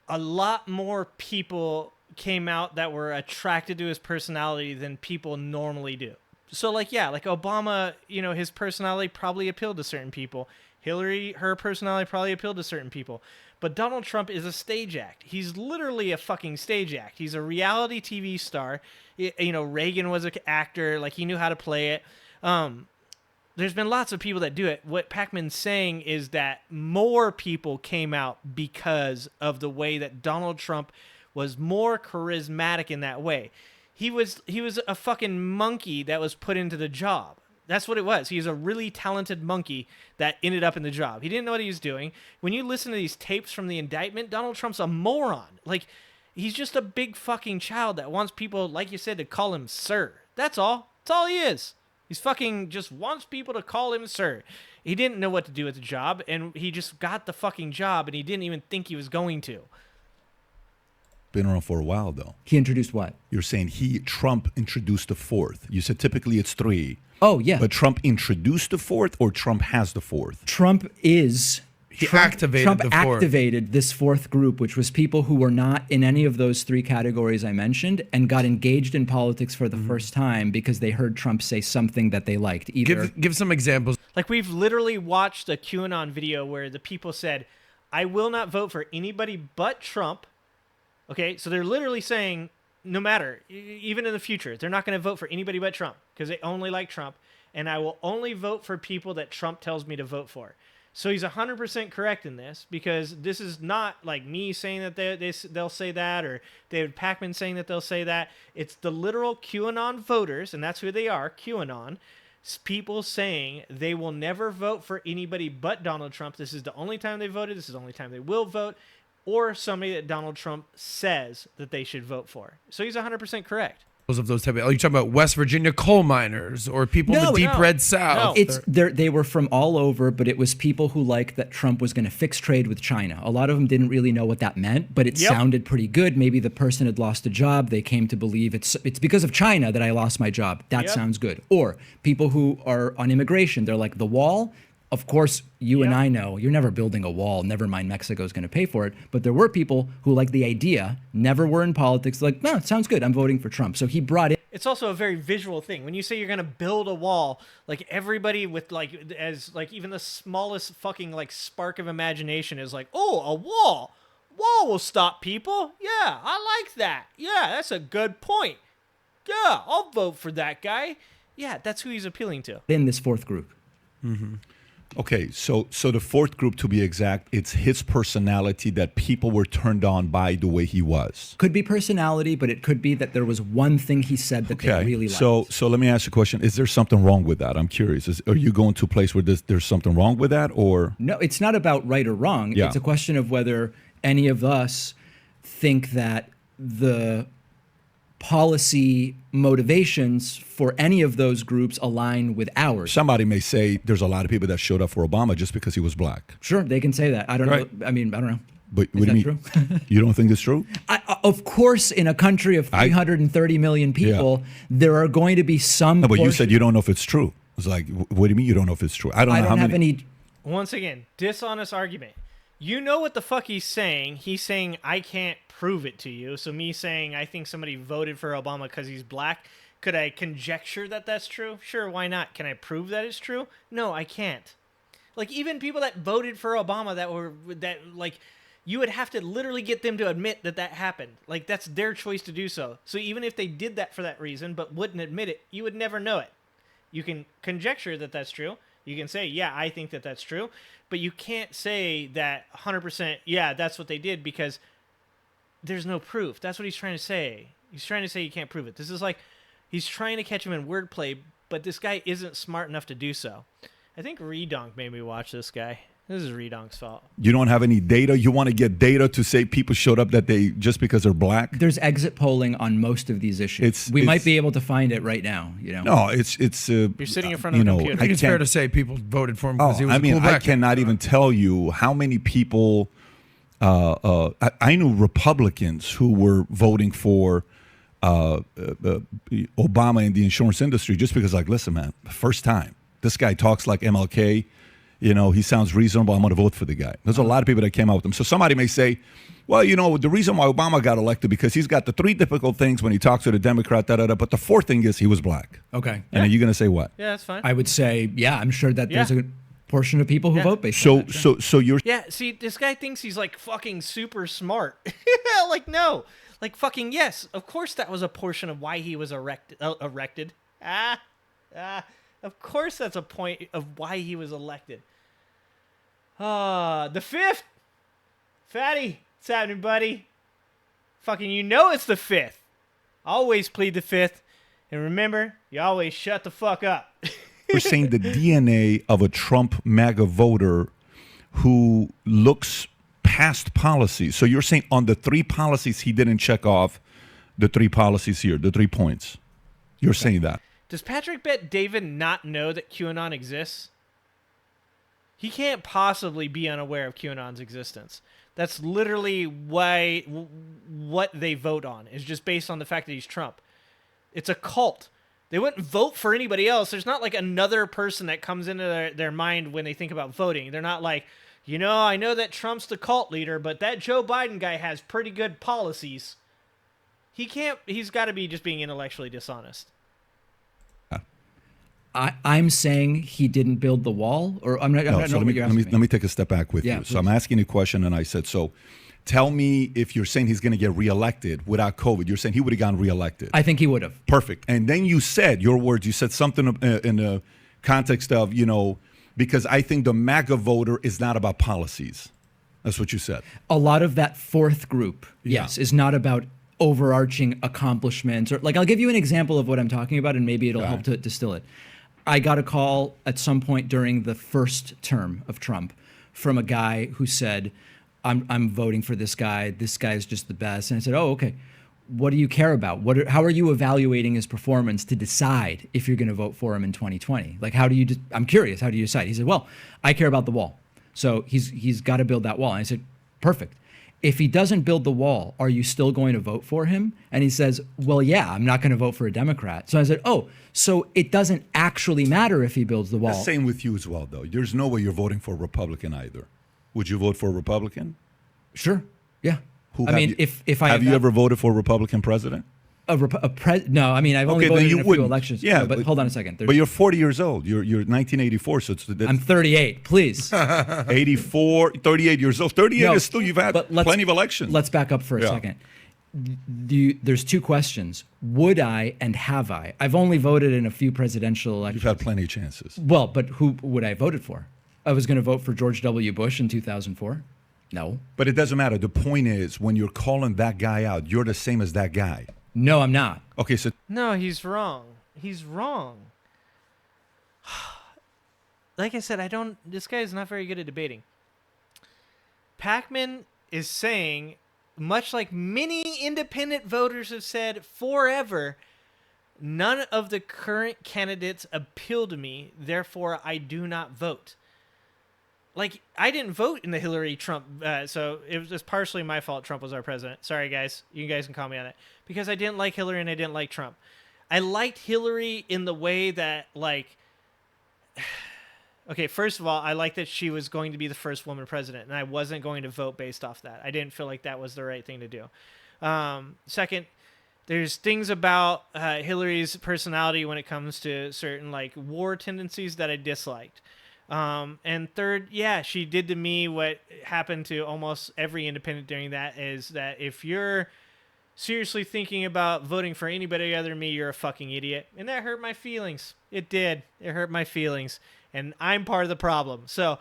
A: a lot more people came out that were attracted to his personality than people normally do. So, like Obama, his personality probably appealed to certain people. Hillary, her personality probably appealed to certain people. But Donald Trump is a stage act. He's literally a fucking stage act. He's a reality TV star. Reagan was an actor. Like, he knew how to play it. There's been lots of people that do it. What Pakman's saying is that more people came out because of the way that Donald Trump was more charismatic in that way. He was a fucking monkey that was put into the job. That's what it was. He was a really talented monkey that ended up in the job. He didn't know what he was doing. When you listen to these tapes from the indictment, Donald Trump's a moron. Like, he's just a big fucking child that wants people, like you said, to call him sir. That's all. That's all he is. He's fucking just wants people to call him sir. He didn't know what to do with the job, and he just got the fucking job, and he didn't even think he was going to.
C: been around for a while, though.
B: He introduced what?
C: You're saying Trump introduced the fourth. You said typically it's 3.
B: Oh, yeah.
C: But Trump introduced the fourth, or Trump has the fourth?
B: Trump
D: activated
B: activated this fourth group, which was people who were not in any of those 3 categories I mentioned and got engaged in politics for the first time because they heard Trump say something that they liked.
D: Give some examples.
A: Like, we've literally watched a QAnon video where the people said, I will not vote for anybody but Trump. Okay, so they're literally saying, no matter, even in the future, they're not going to vote for anybody but Trump because they only like Trump, and I will only vote for people that Trump tells me to vote for. So he's 100% correct in this, because this is not like me saying that they'll say that, or David Pakman saying that they'll say that. It's the literal QAnon voters, and that's who they are, QAnon. It's people saying they will never vote for anybody but Donald Trump. This is the only time they voted. This is the only time they will vote. Or somebody that Donald Trump says that they should vote for. So he's 100% correct.
D: Of those type of, are you talking about West Virginia coal miners or people in the deep red South?
B: They were from all over, but it was people who liked that Trump was going to fix trade with China. A lot of them didn't really know what that meant, but it sounded pretty good. Maybe the person had lost a job. They came to believe it's because of China that I lost my job. That sounds good. Or people who are on immigration, they're like, the wall. Of course, you and I know you're never building a wall. Never mind, Mexico's going to pay for it. But there were people who liked the idea, never were in politics, like, no, it sounds good. I'm voting for Trump. So he brought in.
A: It's also a very visual thing. When you say you're going to build a wall, like, everybody with even the smallest fucking spark of imagination is like, oh, a wall. Wall will stop people. Yeah, I like that. Yeah, that's a good point. yeah, I'll vote for that guy. Yeah, that's who he's appealing to.
B: In this fourth group.
C: Okay, so the fourth group, to be exact, it's his personality that people were turned on by the way he was.
B: Could be personality, but it could be that there was one thing he said that they really liked.
C: So let me ask you a question. Is there something wrong with that? I'm curious. Are you going to a place where there's something wrong with that, or?
B: No, it's not about right or wrong.
C: Yeah.
B: It's a question of whether any of us think that the policy motivations for any of those groups align with ours.
C: Somebody may say there's a lot of people that showed up for Obama just because he was black.
B: Sure, they can say that. I don't know. I mean, I don't know.
C: But
B: Is
C: what do
B: that
C: you mean?
B: true?
C: You don't think it's true?
B: Of course, in a country of 330 million people, there are going to be some.
C: No, but you said you don't know if it's true. It's like, what do you mean you don't know if it's true? I don't know how
B: have
C: many.
B: any.
A: Once again, dishonest argument. You know what the fuck he's saying. He's saying, I can't prove it to you. So me saying, I think somebody voted for Obama because he's black, could I conjecture that that's true? Sure, why not? Can I prove that it's true? No, I can't. Like, even people that voted for Obama you would have to literally get them to admit that that happened. Like, that's their choice to do so. So even if they did that for that reason but wouldn't admit it, you would never know it. You can conjecture that that's true. You can say, yeah, I think that that's true. But you can't say that 100%, yeah, that's what they did, because there's no proof. That's what he's trying to say. He's trying to say you can't prove it. This is like, he's trying to catch him in wordplay, but this guy isn't smart enough to do so. I think Redonk made me watch this guy. This is Redonk's fault.
C: You don't have any data? You want to get data to say people showed up just because they're black?
B: There's exit polling on most of these issues. We might be able to find it right now. You know.
C: No, it's.
A: You're sitting in front of a computer.
D: I think it's fair to say people voted for him because he was a cool black
C: I cannot even tell you how many people. I knew Republicans who were voting for Obama in the insurance industry just because, like, listen, man, first time this guy talks like MLK. You know, he sounds reasonable. I'm going to vote for the guy. There's a lot of people that came out with him. So somebody may say, well, you know, the reason why Obama got elected because he's got the three difficult things when he talks to the Democrat, but the fourth thing is he was black.
B: Okay.
C: And are you going to say what?
A: Yeah, that's fine.
B: I would say, yeah, I'm sure that there's a portion of people who vote based on that.
C: So you're...
A: Yeah, see, this guy thinks he's, like, fucking super smart. Like, no. Like, fucking yes. Of course that was a portion of why he was erected. Of course that's a point of why he was elected. The fifth. Fatty, what's happening, buddy? Fucking, you know it's the fifth. Always plead the fifth. And remember, you always shut the fuck up.
C: We're saying the DNA of a Trump MAGA voter who looks past policies. So you're saying on the three policies, he didn't check off the three policies here, the 3 points. You're saying that.
A: Does Patrick Bet David not know that QAnon exists? He can't possibly be unaware of QAnon's existence. That's literally what they vote on, is just based on the fact that he's Trump. It's a cult. They wouldn't vote for anybody else. There's not like another person that comes into their mind when they think about voting. They're not like, you know, I know that Trump's the cult leader, but that Joe Biden guy has pretty good policies. He's got to be just being intellectually dishonest.
B: I'm saying he didn't build the wall, or I'm not.
C: So let me take a step back with you.
B: Please.
C: So I'm asking you a question, and I said, so tell me if you're saying he's going to get reelected without COVID. You're saying he would have gotten reelected.
B: I think he would have.
C: Perfect. And then you said you said something in the context of, you know, because I think the MAGA voter is not about policies. That's what you said.
B: A lot of that fourth group, yes, is not about overarching accomplishments. Or like, I'll give you an example of what I'm talking about, and maybe it'll help to distill it. I got a call at some point during the first term of Trump from a guy who said, I'm voting for this guy. This guy's just the best. And I said, oh, okay. What do you care about? How are you evaluating his performance to decide if you're going to vote for him in 2020? Like, I'm curious, how do you decide? He said, well, I care about the wall. So he's got to build that wall. And I said, perfect. If he doesn't build the wall, are you still going to vote for him? And he says, well, yeah, I'm not going to vote for a Democrat. So I said, oh, so it doesn't actually matter if he builds the wall.
C: The same with you as well, though. There's no way you're voting for a Republican either. Would you vote for a Republican?
B: Sure. Yeah.
C: If I have you ever voted for a Republican president?
B: No, I mean, I've only voted in a few elections.
C: Yeah,
B: no, but hold on a second.
C: But you're 40 years old. You're 1984, so
B: I'm 38. Please.
C: 84, 38 years old. 38 is still, you've had plenty of elections.
B: Let's back up for a second. there's two questions. Would I and have I? I've only voted in a few presidential elections.
C: You've had plenty of chances.
B: Well, but who would I have voted for? I was going to vote for George W. Bush in 2004. No.
C: But it doesn't matter. The point is, when you're calling that guy out, you're the same as that guy.
B: No, I'm not.
C: Okay, so
A: No, he's wrong. He's wrong. Like I said, this guy is not very good at debating. Pakman is saying, much like many independent voters have said forever, none of the current candidates appeal to me, therefore I do not vote. Like, I didn't vote in the Hillary Trump, so it was partially my fault Trump was our president. Sorry, guys. You guys can call me on it. Because I didn't like Hillary and I didn't like Trump. I liked Hillary in the way that, like... Okay, first of all, I liked that she was going to be the first woman president, and I wasn't going to vote based off that. I didn't feel like that was the right thing to do. Second, there's things about Hillary's personality when it comes to certain, like, war tendencies that I disliked. And third, yeah, she did to me what happened to almost every independent during that, is that if you're seriously thinking about voting for anybody other than me, you're a fucking idiot. And that hurt my feelings. It did. It hurt my feelings. And I'm part of the problem. So,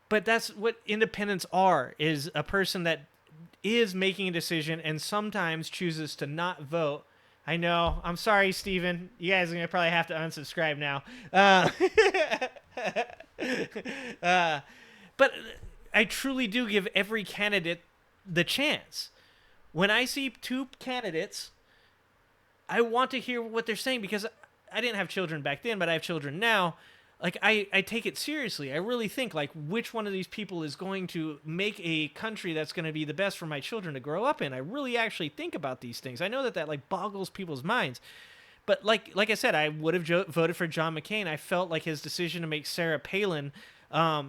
A: but that's what independents are, is a person that is making a decision and sometimes chooses to not vote. I know. I'm sorry, Steven. You guys are going to probably have to unsubscribe now. But I truly do give every candidate the chance. When I see two candidates, I want to hear what they're saying, because I didn't have children back then, but I have children now. Like, I take it seriously. I really think, like, which one of these people is going to make a country that's going to be the best for my children to grow up in. I really actually think about these things. I know that like boggles people's minds. But like I said, I would have voted for John McCain. I felt like his decision to make Sarah Palin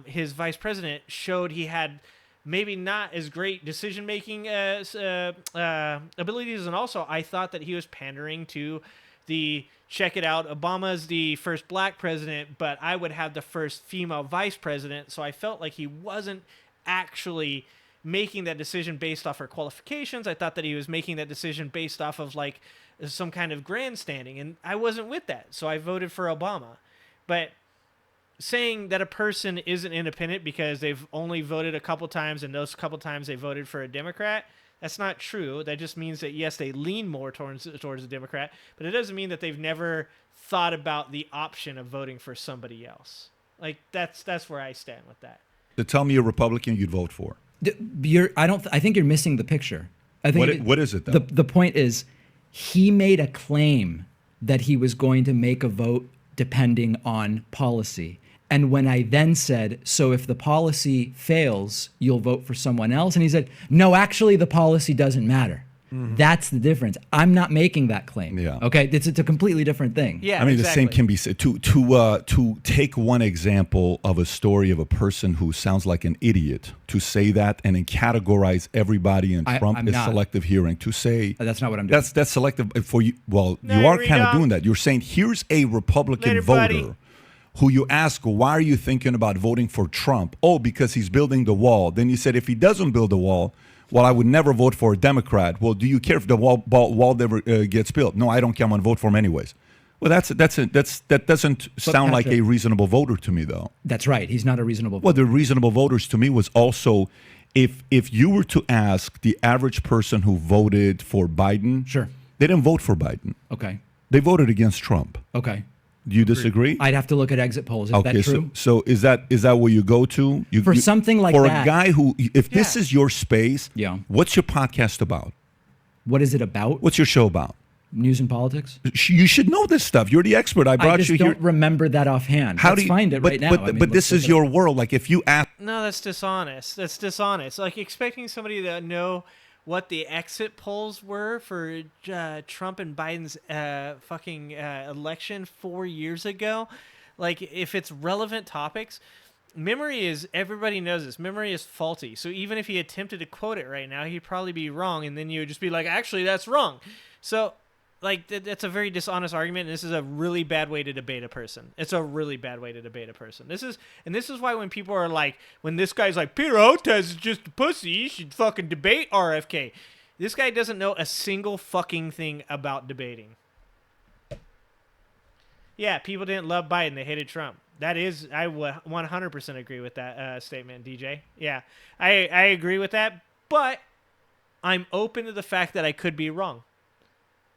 A: his vice president showed he had maybe not as great decision-making abilities. And also, I thought that he was pandering to the... Check it out. Obama's the first black president, but I would have the first female vice president. So I felt like he wasn't actually making that decision based off her qualifications. I thought that he was making that decision based off of like some kind of grandstanding, and I wasn't with that. So I voted for Obama. But saying that a person isn't independent because they've only voted a couple times and those couple times they voted for a Democrat, that's not true. That just means that, yes, they lean more towards a Democrat, but it doesn't mean that they've never thought about the option of voting for somebody else. Like, that's where I stand with that.
C: So tell me a Republican you'd vote for.
B: I think you're missing the picture. I think
C: what is it, though?
B: The point is, he made a claim that he was going to make a vote depending on policy. And when I then said, so if the policy fails, you'll vote for someone else? And he said, no, actually, the policy doesn't matter. Mm-hmm. That's the difference. I'm not making that claim.
C: Yeah.
B: Okay. It's a completely different thing.
A: Yeah.
C: I mean,
A: exactly.
C: The same can be said. To take one example of a story of a person who sounds like an idiot, to say that and then categorize everybody in Trump is selective hearing. To say
B: that's not what I'm doing.
C: That's selective for you. Well, you are kind of doing that. You're saying here's a Republican voter who you ask, why are you thinking about voting for Trump? Oh, because he's building the wall. Then you said, if he doesn't build the wall, well, I would never vote for a Democrat. Well, do you care if the wall never gets built? No, I don't care. I'm going to vote for him anyways. Well, that doesn't sound like a reasonable voter to me, though.
B: That's right. He's not a reasonable voter.
C: Well, the reasonable voters to me was also, if you were to ask the average person who voted for Biden,
B: sure,
C: they didn't vote for Biden.
B: Okay.
C: They voted against Trump.
B: Okay.
C: Do you disagree?
B: I'd have to look at exit polls. Is that true?
C: So is that where you go to?
B: Something like
C: that. For
B: a
C: guy who, if this is your space,
B: yeah.
C: What's your podcast about?
B: What is it about?
C: What's your show about?
B: News and politics.
C: You should know this stuff. You're the expert. I brought you here.
B: I just don't remember that offhand. Let's find it right now.
C: But this is your world. Like if you ask.
A: No, that's dishonest. That's dishonest. Like expecting somebody to know what the exit polls were for Trump and Biden's fucking election 4 years ago. Like, if it's relevant topics, everybody knows this, memory is faulty. So even if he attempted to quote it right now, he'd probably be wrong, and then you would just be like, actually, that's wrong. So, like, that's a very dishonest argument, and this is a really bad way to debate a person. It's a really bad way to debate a person. This is why when people are like, when this guy's like, Peter Hotez is just a pussy, you should fucking debate RFK. This guy doesn't know a single fucking thing about debating. Yeah, people didn't love Biden. They hated Trump. That is, I 100% agree with that statement, DJ. Yeah, I agree with that, but I'm open to the fact that I could be wrong.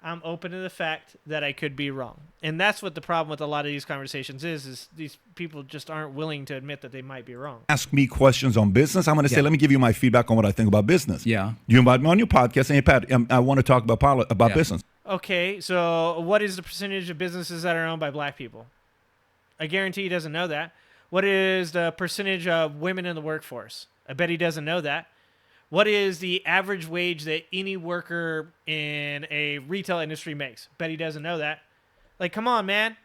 A: I'm open to the fact that I could be wrong. And that's what the problem with a lot of these conversations is these people just aren't willing to admit that they might be wrong.
C: Ask me questions on business. I'm going to say, let me give you my feedback on what I think about business.
B: Yeah.
C: You invite me on your podcast and, hey, Pat, I want to talk about business.
A: Okay, so what is the percentage of businesses that are owned by black people? I guarantee he doesn't know that. What is the percentage of women in the workforce? I bet he doesn't know that. What is the average wage that any worker in a retail industry makes? Bet he doesn't know that. Like, come on, man.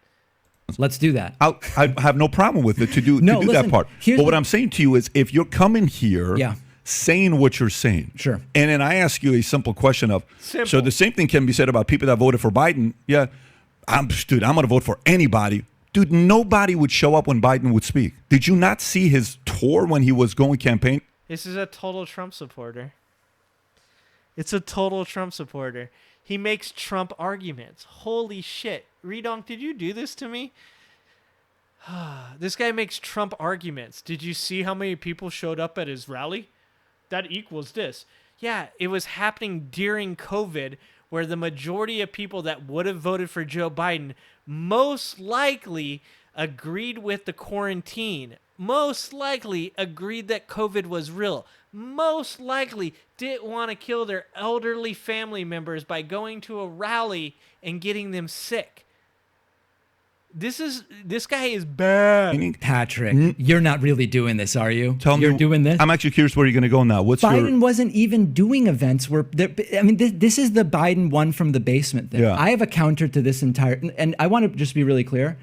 B: Let's do that.
C: I have no problem with it to do that part. But what I'm saying to you is, if you're coming here saying what you're saying,
B: sure,
C: and then I ask you a simple question of, so the same thing can be said about people that voted for Biden. Yeah, I'm going to vote for anybody. Dude, nobody would show up when Biden would speak. Did you not see his tour when he was going campaign?
A: This is a total Trump supporter. It's a total Trump supporter. He makes Trump arguments. Holy shit. Redonk, did you do this to me? This guy makes Trump arguments. Did you see how many people showed up at his rally? That equals this. Yeah, it was happening during COVID, where the majority of people that would have voted for Joe Biden most likely agreed with the quarantine, most likely agreed that COVID was real, most likely didn't want to kill their elderly family members by going to a rally and getting them sick. This guy is bad.
B: Patrick, you're not really doing this, are you?
C: You're
B: doing this?
C: I'm actually curious where you're going to go now.
B: Biden wasn't even doing events where, this is the Biden one from the basement thing.
C: Yeah.
B: I have a counter to this entire, and I want to just be really clear.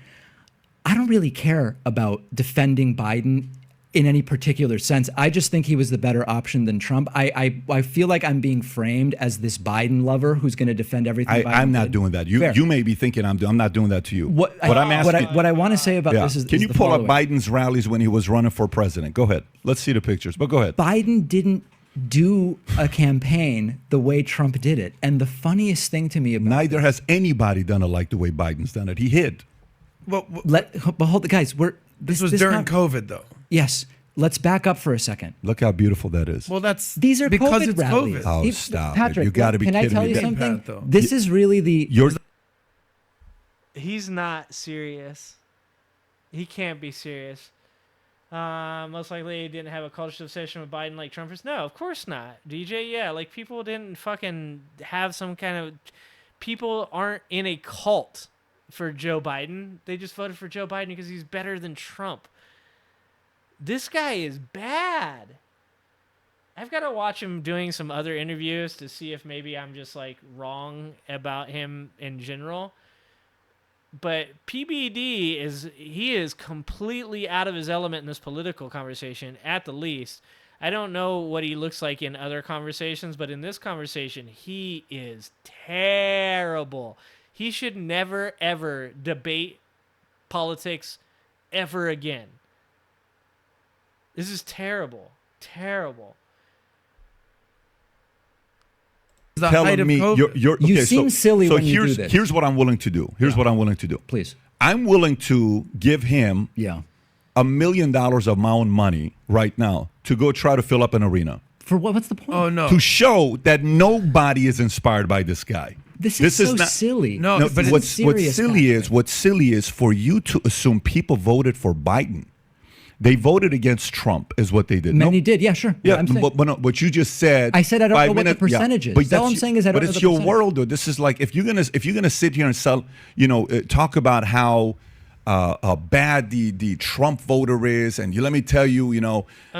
B: I don't really care about defending Biden in any particular sense. I just think he was the better option than Trump. I feel like I'm being framed as this Biden lover who's going to defend everything.
C: I'm not doing that. You may be thinking I'm not doing that to you. What I
B: want to say about this is,
C: can you pull up Biden's rallies when he was running for president? Go ahead. Let's see the pictures. But go ahead.
B: Biden didn't do a campaign the way Trump did it, and the funniest thing to me about
C: neither has anybody done it like the way Biden's done it. He hid.
B: But hold the guys.
D: This was during COVID, though.
B: Yes. Let's back up for a second.
C: Look how beautiful that is.
D: Well,
B: these are
D: because
B: COVID
D: it's
B: rallies.
D: COVID.
C: Oh, stop.
B: Patrick,
C: You got to be kidding me.
B: Can I tell you something? This is really
A: He's not serious. He can't be serious. Most likely he didn't have a cultural obsession with Biden like Trumpers. No, of course not. DJ, yeah. Like, people didn't fucking have some kind of... People aren't in a cult for Joe Biden. They just voted for Joe Biden because he's better than Trump. This guy is bad. I've got to watch him doing some other interviews to see if maybe I'm just like wrong about him in general. But PBD is completely out of his element in this political conversation, at the least. I don't know what he looks like in other conversations, but in this conversation, he is terrible. He should never, ever debate politics ever again. This is terrible. Terrible.
D: The height of COVID.
B: You seem silly when you do this.
C: Here's what I'm willing to do. What I'm willing to do.
B: Please.
C: I'm willing to give him $1 million of my own money right now to go try to fill up an arena.
B: For what? What's the point?
D: Oh, no.
C: To show that nobody is inspired by this guy.
B: This is not silly.
C: No, but what's silly is for you to assume people voted for Biden. They voted against Trump, is what they did.
B: Many did, yeah, sure.
C: Yeah, but you just said.
B: I said I don't know what the percentage is. All I'm saying is I don't know the percentage.
C: But it's your world, though. This is like if you're gonna sit here and talk about how bad the Trump voter is, and let me tell you,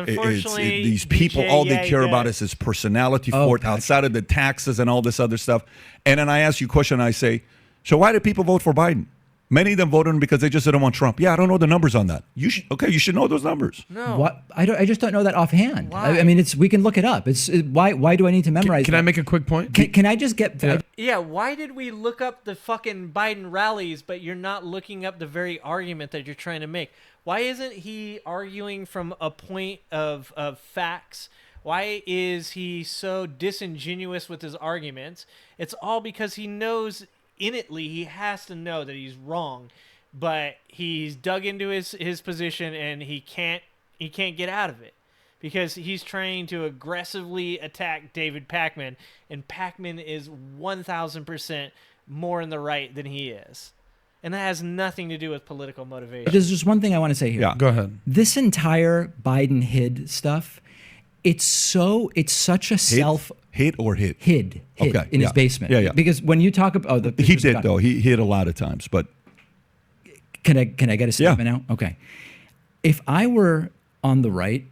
C: these people, all they care about is his personality for it, outside of the taxes and all this other stuff. And then I ask you a question, and I say, so why did people vote for Biden? Many of them voted because they just didn't want Trump. Yeah, I don't know the numbers on that. You should know those numbers.
A: No,
B: what? I just don't know that offhand.
A: Why?
B: I mean, we can look it up. Why do I need to memorize?
D: Can I make a quick point?
B: Can I just get?
A: Yeah. Why did we look up the fucking Biden rallies, but you're not looking up the very argument that you're trying to make? Why isn't he arguing from a point of facts? Why is he so disingenuous with his arguments? It's all because he knows innately he has to know that he's wrong, but he's dug into his position and he can't get out of it because he's trying to aggressively attack David Pakman, and Pakman is 1,000% more in the right than he is. And that has nothing to do with political motivation.
B: There's just one thing I want to say here.
C: Yeah.
D: Go ahead.
B: This entire Biden hid stuff, it's such a
C: hid or hid?
B: Hid
C: Okay,
B: in his basement.
C: Yeah.
B: Because when you talk about
C: he did though. He hid a lot of times, but
B: can I get a statement out? Okay. If I were on the right,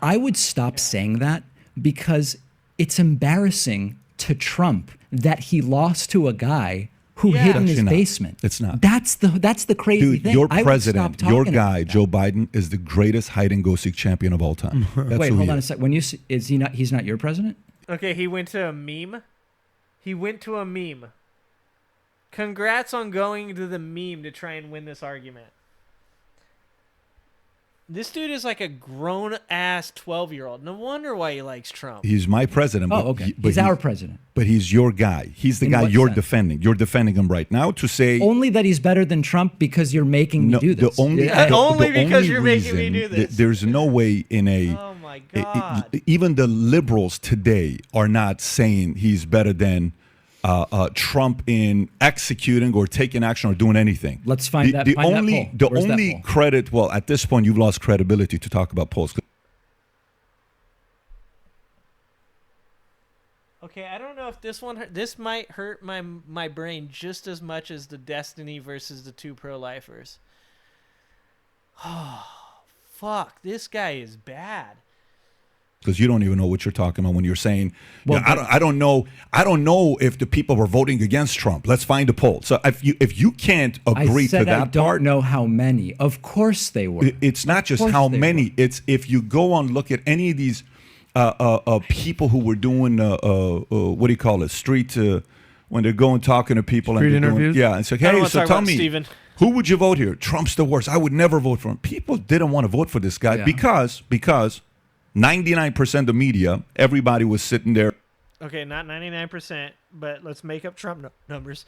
B: I would stop saying that because it's embarrassing to Trump that he lost to a guy who hid in his basement.
C: It's not.
B: That's the crazy
C: Dude,
B: thing.
C: your
B: I would
C: president,
B: stop
C: your
B: talking
C: guy,
B: about that.
C: Joe Biden, is the greatest hide and go seek champion of all time. That's
B: Wait,
C: who
B: hold
C: he
B: on a
C: is.
B: sec. When you is he not? He's not your president.
A: Okay, he went to a meme. Congrats on going to the meme to try and win this argument. This dude is like a grown-ass 12-year-old. No wonder why he likes Trump.
C: He's my president.
B: Oh, okay. He's our president.
C: But he's your guy. He's the
B: In
C: guy
B: what
C: you're
B: sense?
C: defending. You're defending him right now to say
B: Only that he's better than Trump because you're making me do this.
A: Only because you're making me do this.
C: There's no way in a.
A: Oh my God.
C: Even the liberals today are not saying he's better than Trump in executing or taking action or doing anything.
B: Let's find that.
C: The
B: Find
C: only
B: that poll. Where's that
C: only
B: poll?
C: credit. Well, at this point, you've lost credibility to talk about polls.
A: Okay, I don't know if this might hurt my brain just as much as the Destiny versus the two pro-lifers. Oh, fuck, this guy is bad.
C: Because you don't even know what you're talking about when you're saying, well, I don't know if the people were voting against Trump. Let's find a poll. So if you can't agree to that
B: I don't
C: part,
B: know how many. Of course they were.
C: It's not just how many. It's if you go on look at any of these people who were doing what do you call it, street when they're going talking to people
D: Street
C: and
D: interviews.
C: Doing, it's like, hey, so tell me,
A: Steven.
C: Who would you vote here? Trump's the worst. I would never vote for him. People didn't want to vote for this guy because 99% of the media, everybody was sitting there.
A: Okay, not 99%, but let's make up Trump numbers.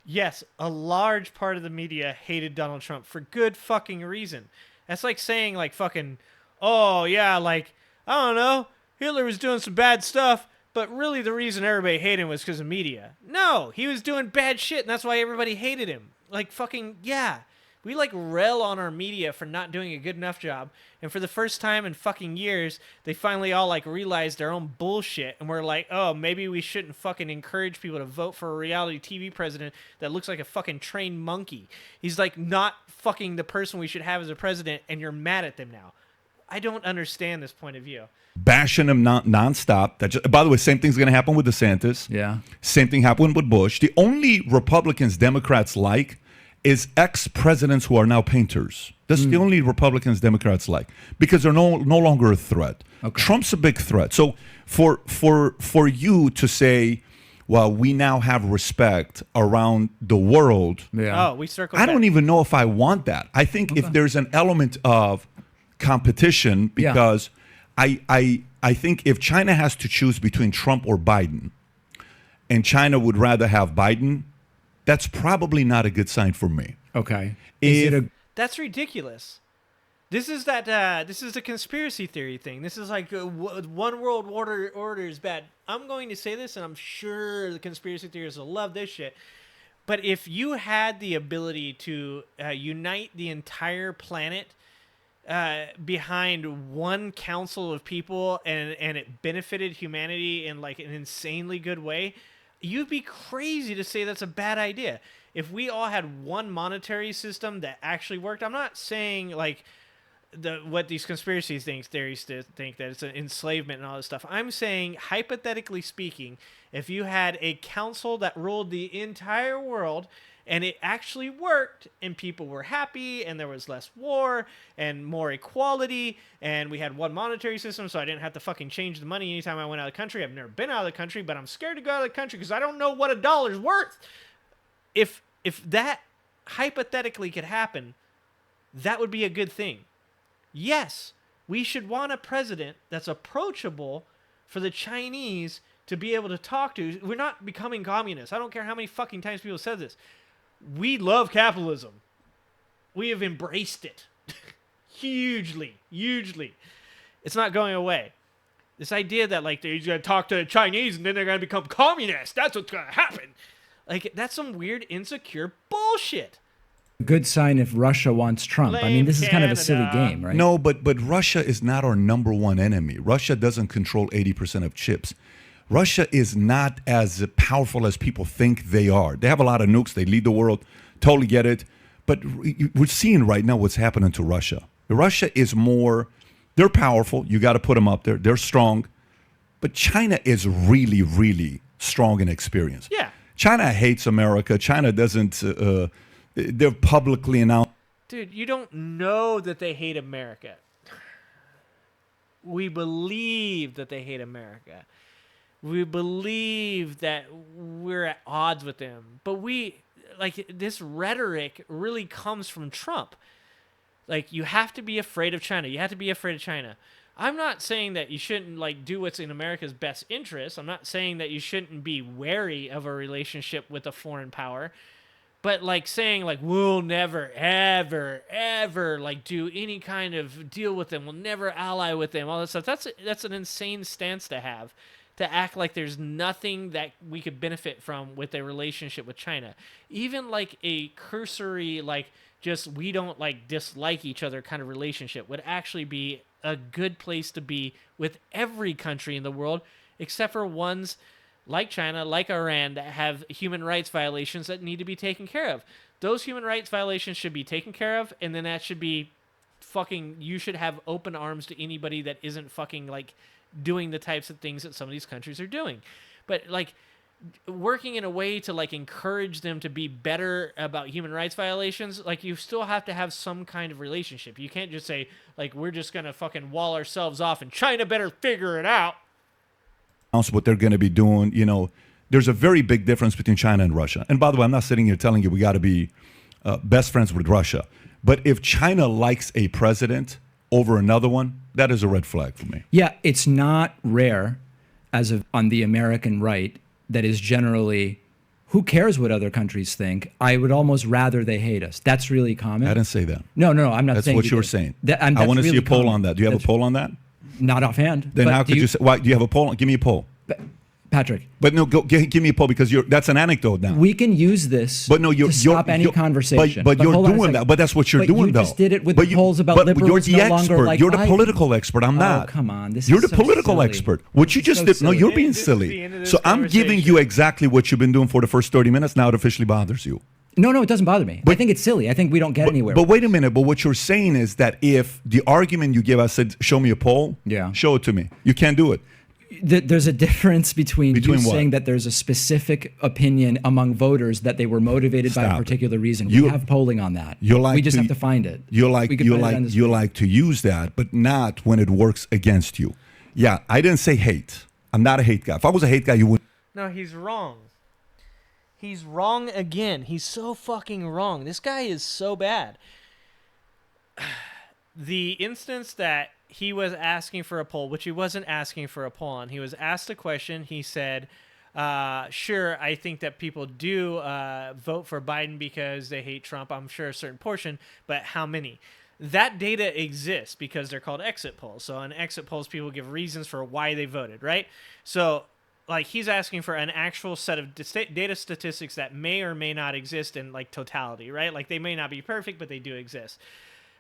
A: Yes, a large part of the media hated Donald Trump for good fucking reason. That's like saying like fucking, oh yeah, like, I don't know, Hitler was doing some bad stuff, but really the reason everybody hated him was because of media. No, he was doing bad shit, and that's why everybody hated him. Like fucking, yeah. We like rail on our media for not doing a good enough job, and for the first time in fucking years, they finally all like realized their own bullshit, and we're like, oh, maybe we shouldn't fucking encourage people to vote for a reality TV president that looks like a fucking trained monkey. He's like not fucking the person we should have as a president, and you're mad at them now. I don't understand this point of view.
C: Bashing him nonstop. By the way, same thing's going to happen with DeSantis.
B: Yeah.
C: Same thing happened with Bush. The only Republicans Democrats like is ex-presidents who are now painters. That's the only Republicans Democrats like because they're no longer a threat. Okay. Trump's a big threat. So for you to say, well, we now have respect around the world.
A: Yeah. Oh, we circled.
C: I don't even know if I want that. I think if there's an element of competition, because I think if China has to choose between Trump or Biden, and China would rather have Biden, that's probably not a good sign for me.
B: Okay.
A: That's ridiculous. This is the conspiracy theory thing. This is like one world order is bad. I'm going to say this, and I'm sure the conspiracy theorists will love this shit. But if you had the ability to unite the entire planet behind one council of people, and it benefited humanity in like an insanely good way, you'd be crazy to say that's a bad idea. If we all had one monetary system that actually worked, I'm not saying like what these conspiracy theories think that it's an enslavement and all this stuff. I'm saying, hypothetically speaking, if you had a council that ruled the entire world and it actually worked and people were happy and there was less war and more equality and we had one monetary system, so I didn't have to fucking change the money anytime I went out of the country. I've never been out of the country, but I'm scared to go out of the country because I don't know what $1's worth. If that hypothetically could happen, that would be a good thing. Yes, we should want a president that's approachable for the Chinese to be able to talk to. We're not becoming communists. I don't care how many fucking times people said this. We love capitalism. We have embraced it hugely. It's not going away. This idea that like they're going to talk to the Chinese and then they're going to become communists. That's what's going to happen. Like, that's some weird, insecure bullshit.
B: Good sign if Russia wants Trump. I mean, this is kind of a silly game, right?
C: No, but Russia is not our number one enemy. Russia doesn't control 80% of chips. Russia is not as powerful as people think they are. They have a lot of nukes. They lead the world. Totally get it. But we're seeing right now what's happening to Russia. Russia is more, they're powerful. You got to put them up there. They're strong. But China is really, really strong and experienced.
A: Yeah.
C: China hates America. China doesn't, they're publicly announced.
A: Dude, you don't know that they hate America. We believe that they hate America. We believe that we're at odds with them. But this rhetoric really comes from Trump. Like, you have to be afraid of China. You have to be afraid of China. I'm not saying that you shouldn't do what's in America's best interest. I'm not saying that you shouldn't be wary of a relationship with a foreign power. But saying we'll never ever do any kind of deal with them. We'll never ally with them. All that stuff. That's an insane stance to have. To act like there's nothing that we could benefit from with a relationship with China. Even a cursory just we don't dislike each other kind of relationship would actually be a good place to be with every country in the world, except for ones like China, like Iran, that have human rights violations that need to be taken care of. Those human rights violations should be taken care of, and then that should be you should have open arms to anybody that isn't doing the types of things that some of these countries are doing. But working in a way to encourage them to be better about human rights violations, you still have to have some kind of relationship. You can't just say we're just gonna fucking wall ourselves off and China better figure it out.
C: What they're going to be doing, there's a very big difference between China and Russia. And by the way, I'm not sitting here telling you we got to be best friends with Russia. But if China likes a president over another one, that is a red flag for me.
B: Yeah, it's not rare on the American right that is generally, who cares what other countries think? I would almost rather they hate us. That's really common.
C: I didn't say that.
B: No, I'm not
C: that's
B: saying
C: what you were saying. I want to see a poll on that. Do you have a poll on that?
B: Not offhand.
C: Then how could you say, why, do you have a poll? Give me a poll.
B: Patrick.
C: But no, give me a poll because that's an anecdote now.
B: We can use this to stop any conversation.
C: But you're doing that. But that's what you're doing, though.
B: You just did it with the polls about liberals
C: you're the
B: no longer
C: expert. You're the political expert. I'm not.
B: Oh, come on.
C: You're the political expert. What you just did. No, you're being silly. So I'm giving you exactly what you've been doing for the first 30 minutes. Now it officially bothers you.
B: No, it doesn't bother me. I think it's silly. I think we don't get anywhere.
C: But wait a minute. But what you're saying is that if the argument you give, I said, show me a poll.
B: Yeah.
C: Show it to me. You can't do it.
B: There's a difference between you
C: what?
B: saying that there's a specific opinion among voters that they were motivated by a particular reason. We have polling on that. We just have to find it.
C: You like to use that, but not when it works against you. Yeah, I didn't say hate. I'm not a hate guy. If I was a hate guy, you wouldn't.
A: No, he's wrong. He's wrong again. He's so fucking wrong. This guy is so bad. The instance that he was asking for a poll, which he wasn't asking for a poll on, he was asked a question. He said, sure, I think that people do vote for Biden because they hate Trump. I'm sure a certain portion, but how many? That data exists because they're called exit polls. So in exit polls, people give reasons for why they voted, right? So he's asking for an actual set of data statistics that may or may not exist in totality, right? They may not be perfect, but they do exist.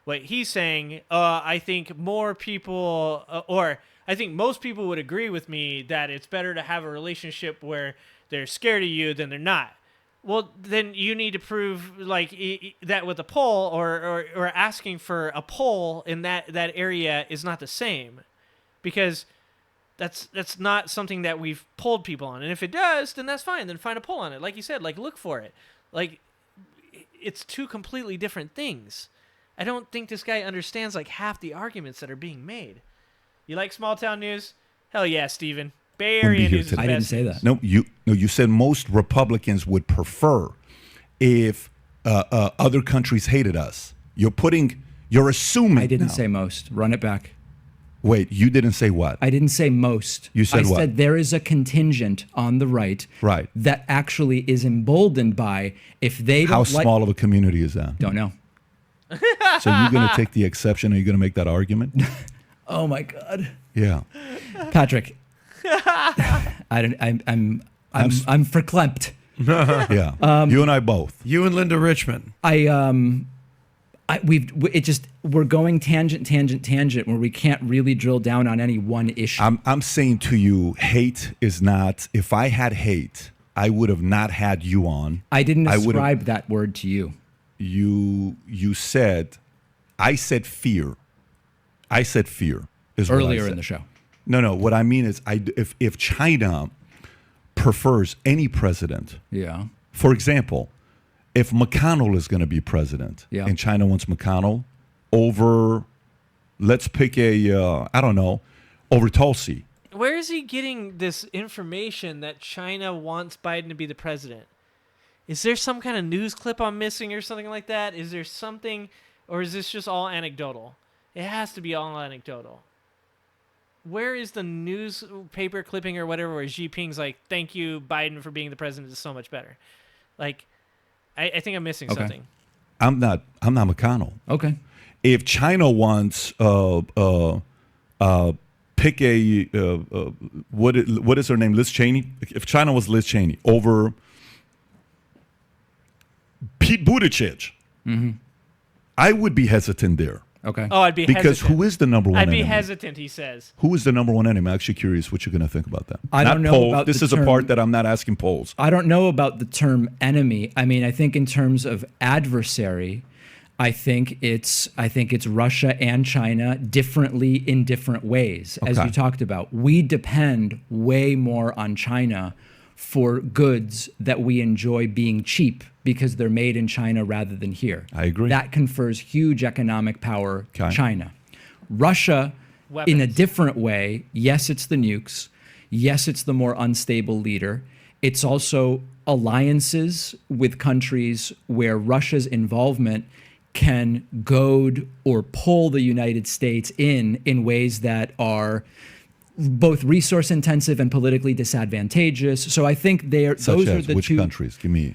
A: What he's saying, I think more people, or I think most people would agree with me that it's better to have a relationship where they're scared of you than they're not. Well, then you need to prove that with a poll or asking for a poll in that area is not the same, because that's not something that we've polled people on. And if it does, then that's fine. Then find a poll on it. Like you said, look for it. It's two completely different things. I don't think this guy understands half the arguments that are being made. You like small town news? Hell yeah, Steven. Bay Area news is best.
B: I didn't say that.
C: No, you said most Republicans would prefer if other countries hated us. You're assuming.
B: I didn't say most. Run it back.
C: Wait, you didn't say what?
B: I didn't say most.
C: You said
B: I
C: what?
B: said there is a contingent on the right, that actually is emboldened by if they don't
C: How small of a community is that?
B: Don't know.
C: So you're going to take the exception, and you're going to make that argument?
B: Oh my God.
C: Yeah.
B: Patrick, I'm verklempt.
C: Yeah. You and I both.
D: You and Linda Richmond.
B: We're going tangent where we can't really drill down on any one issue.
C: I'm saying to you, hate is not. If I had hate, I would have not had you on.
B: I didn't ascribe that word to you.
C: You said, I said fear. I said fear is
B: earlier
C: what I said.
B: In the show.
C: No. What I mean is, if China prefers any president, for example, if McConnell is going to be president, and China wants McConnell over, let's pick over Tulsi.
A: Where is he getting this information that China wants Biden to be the president? Is there some kind of news clip I'm missing or something like that? Is there something, or is this just all anecdotal? It has to be all anecdotal. Where is the newspaper clipping or whatever where Xi Jinping's like, thank you, Biden, for being the president is so much better? Like, I think I'm missing something.
C: I'm not McConnell.
B: Okay.
C: If China wants pick what is her name? Liz Cheney? If China was Liz Cheney over Pete Buttigieg, I would be hesitant there.
B: Okay.
A: Oh, I'd be hesitant.
C: Because who is the number one enemy?
A: I'd be hesitant, he says.
C: Who is the number one enemy? I'm actually curious what you're going to think about that.
B: I don't know about
C: this is a part that I'm not asking polls.
B: I don't know about the term enemy. I mean, I think in terms of adversary, I think it's Russia and China differently in different ways. As you talked about, we depend way more on China for goods that we enjoy being cheap because they're made in China rather than here.
C: I agree.
B: That confers huge economic power to China. Russia,
A: Weapons.
B: in a different way, yes, it's the nukes. Yes, it's the more unstable leader. It's also alliances with countries where Russia's involvement can goad or pull the United States in ways that are both resource intensive and politically disadvantageous. So I think those are the
C: which
B: two
C: countries? Give me.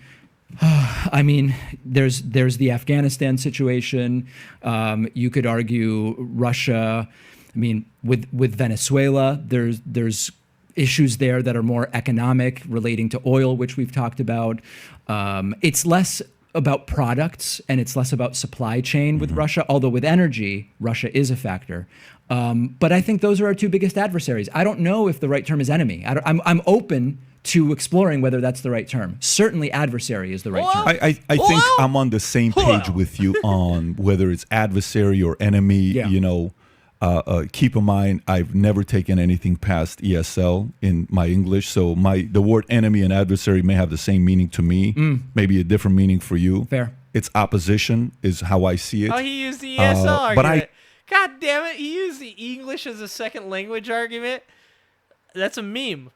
B: I mean, there's the Afghanistan situation. You could argue Russia. I mean, with Venezuela, there's issues there that are more economic, relating to oil, which we've talked about. It's less about products and it's less about supply chain with Russia, although with energy, Russia is a factor. But I think those are our two biggest adversaries. I don't know if the right term is enemy. I'm open to exploring whether that's the right term. Certainly adversary is the right term.
C: I think I'm on the same page with you on whether it's adversary or enemy. You know, keep in mind, I've never taken anything past ESL in my English, so the word enemy and adversary may have the same meaning to me, maybe a different meaning for you.
B: Fair.
C: It's opposition is how I see it.
A: Oh, he used the ESL argument.
C: But
A: God damn it, he used the English as a second language argument. That's a meme.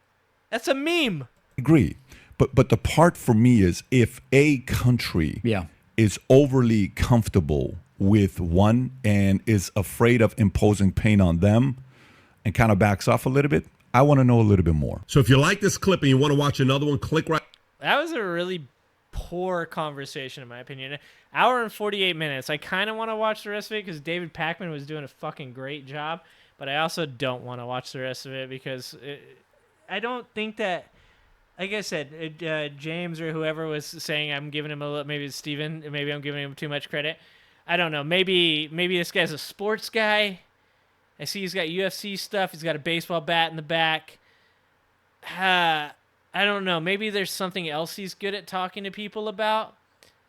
A: That's a meme.
C: Agree. But the part for me is if a country is overly comfortable with one and is afraid of imposing pain on them and kind of backs off a little bit, I want to know a little bit more.
E: So if you like this clip and you want to watch another one, click right.
A: That was a really poor conversation, in my opinion. Hour and 48 minutes. I kind of want to watch the rest of it because David Pakman was doing a fucking great job, but I also don't want to watch the rest of it because I don't think that, like I said, James or whoever was saying I'm giving him a little, maybe it's Steven, maybe I'm giving him too much credit. I don't know. Maybe this guy's a sports guy. I see he's got UFC stuff. He's got a baseball bat in the back. I don't know. Maybe there's something else he's good at talking to people about.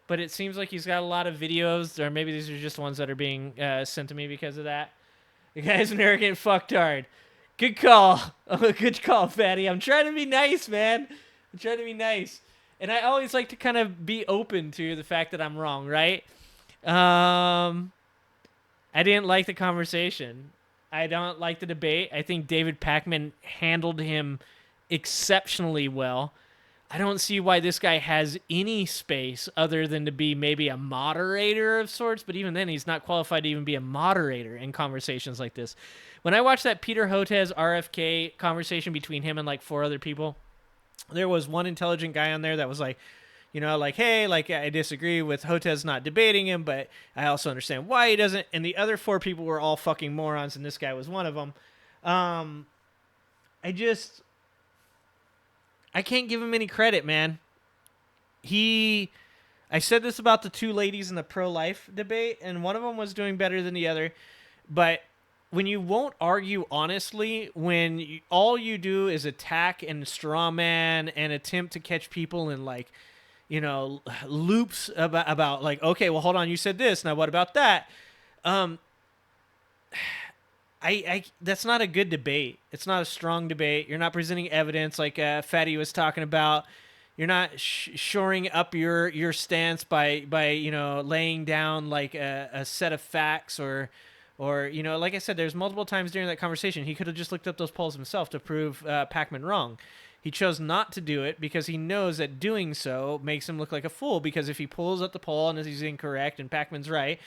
A: But it seems like he's got a lot of videos, or maybe these are just ones that are being sent to me because of that. The guy's an arrogant fucktard. Good call. Oh, good call, Fatty. I'm trying to be nice, man. I'm trying to be nice. And I always like to kind of be open to the fact that I'm wrong, right? I didn't like the conversation. I don't like the debate. I think David Pakman handled him exceptionally well. I don't see why this guy has any space other than to be maybe a moderator of sorts, but even then he's not qualified to even be a moderator in conversations like this. When I watched that Peter Hotez RFK conversation between him and like 4 other people, there was one intelligent guy on there that was like, you know, like, hey, like, I disagree with Hotez not debating him, but I also understand why he doesn't. And the other 4 people were all fucking morons, and this guy was one of them. I can't give him any credit, man. I said this about the 2 ladies in the pro-life debate, and one of them was doing better than the other. But when you won't argue honestly, when all you do is attack and straw man and attempt to catch people in, like, you know, loops about like, okay, well, hold on, you said this, now what about that? That's not a good debate. It's not a strong debate. You're not presenting evidence like Fatty was talking about. You're not shoring up your stance by you know, laying down like a set of facts or you know, like I said, there's multiple times during that conversation he could have just looked up those polls himself to prove Pakman wrong. He chose not to do it because he knows that doing so makes him look like a fool, because if he pulls up the poll and he's incorrect and Pakman's right,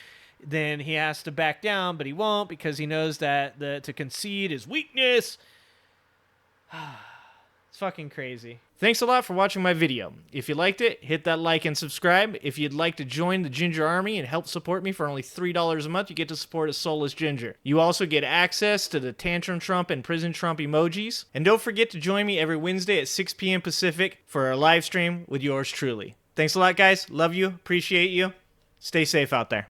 A: then he has to back down, but he won't because he knows that to concede is weakness. It's fucking crazy. Thanks a lot for watching my video. If you liked it, hit that like and subscribe. If you'd like to join the Ginger Army and help support me for only $3 a month, you get to support a soulless ginger. You also get access to the Tantrum Trump and Prison Trump emojis. And don't forget to join me every Wednesday at 6 p.m. Pacific for our live stream with yours truly. Thanks a lot, guys. Love you. Appreciate you. Stay safe out there.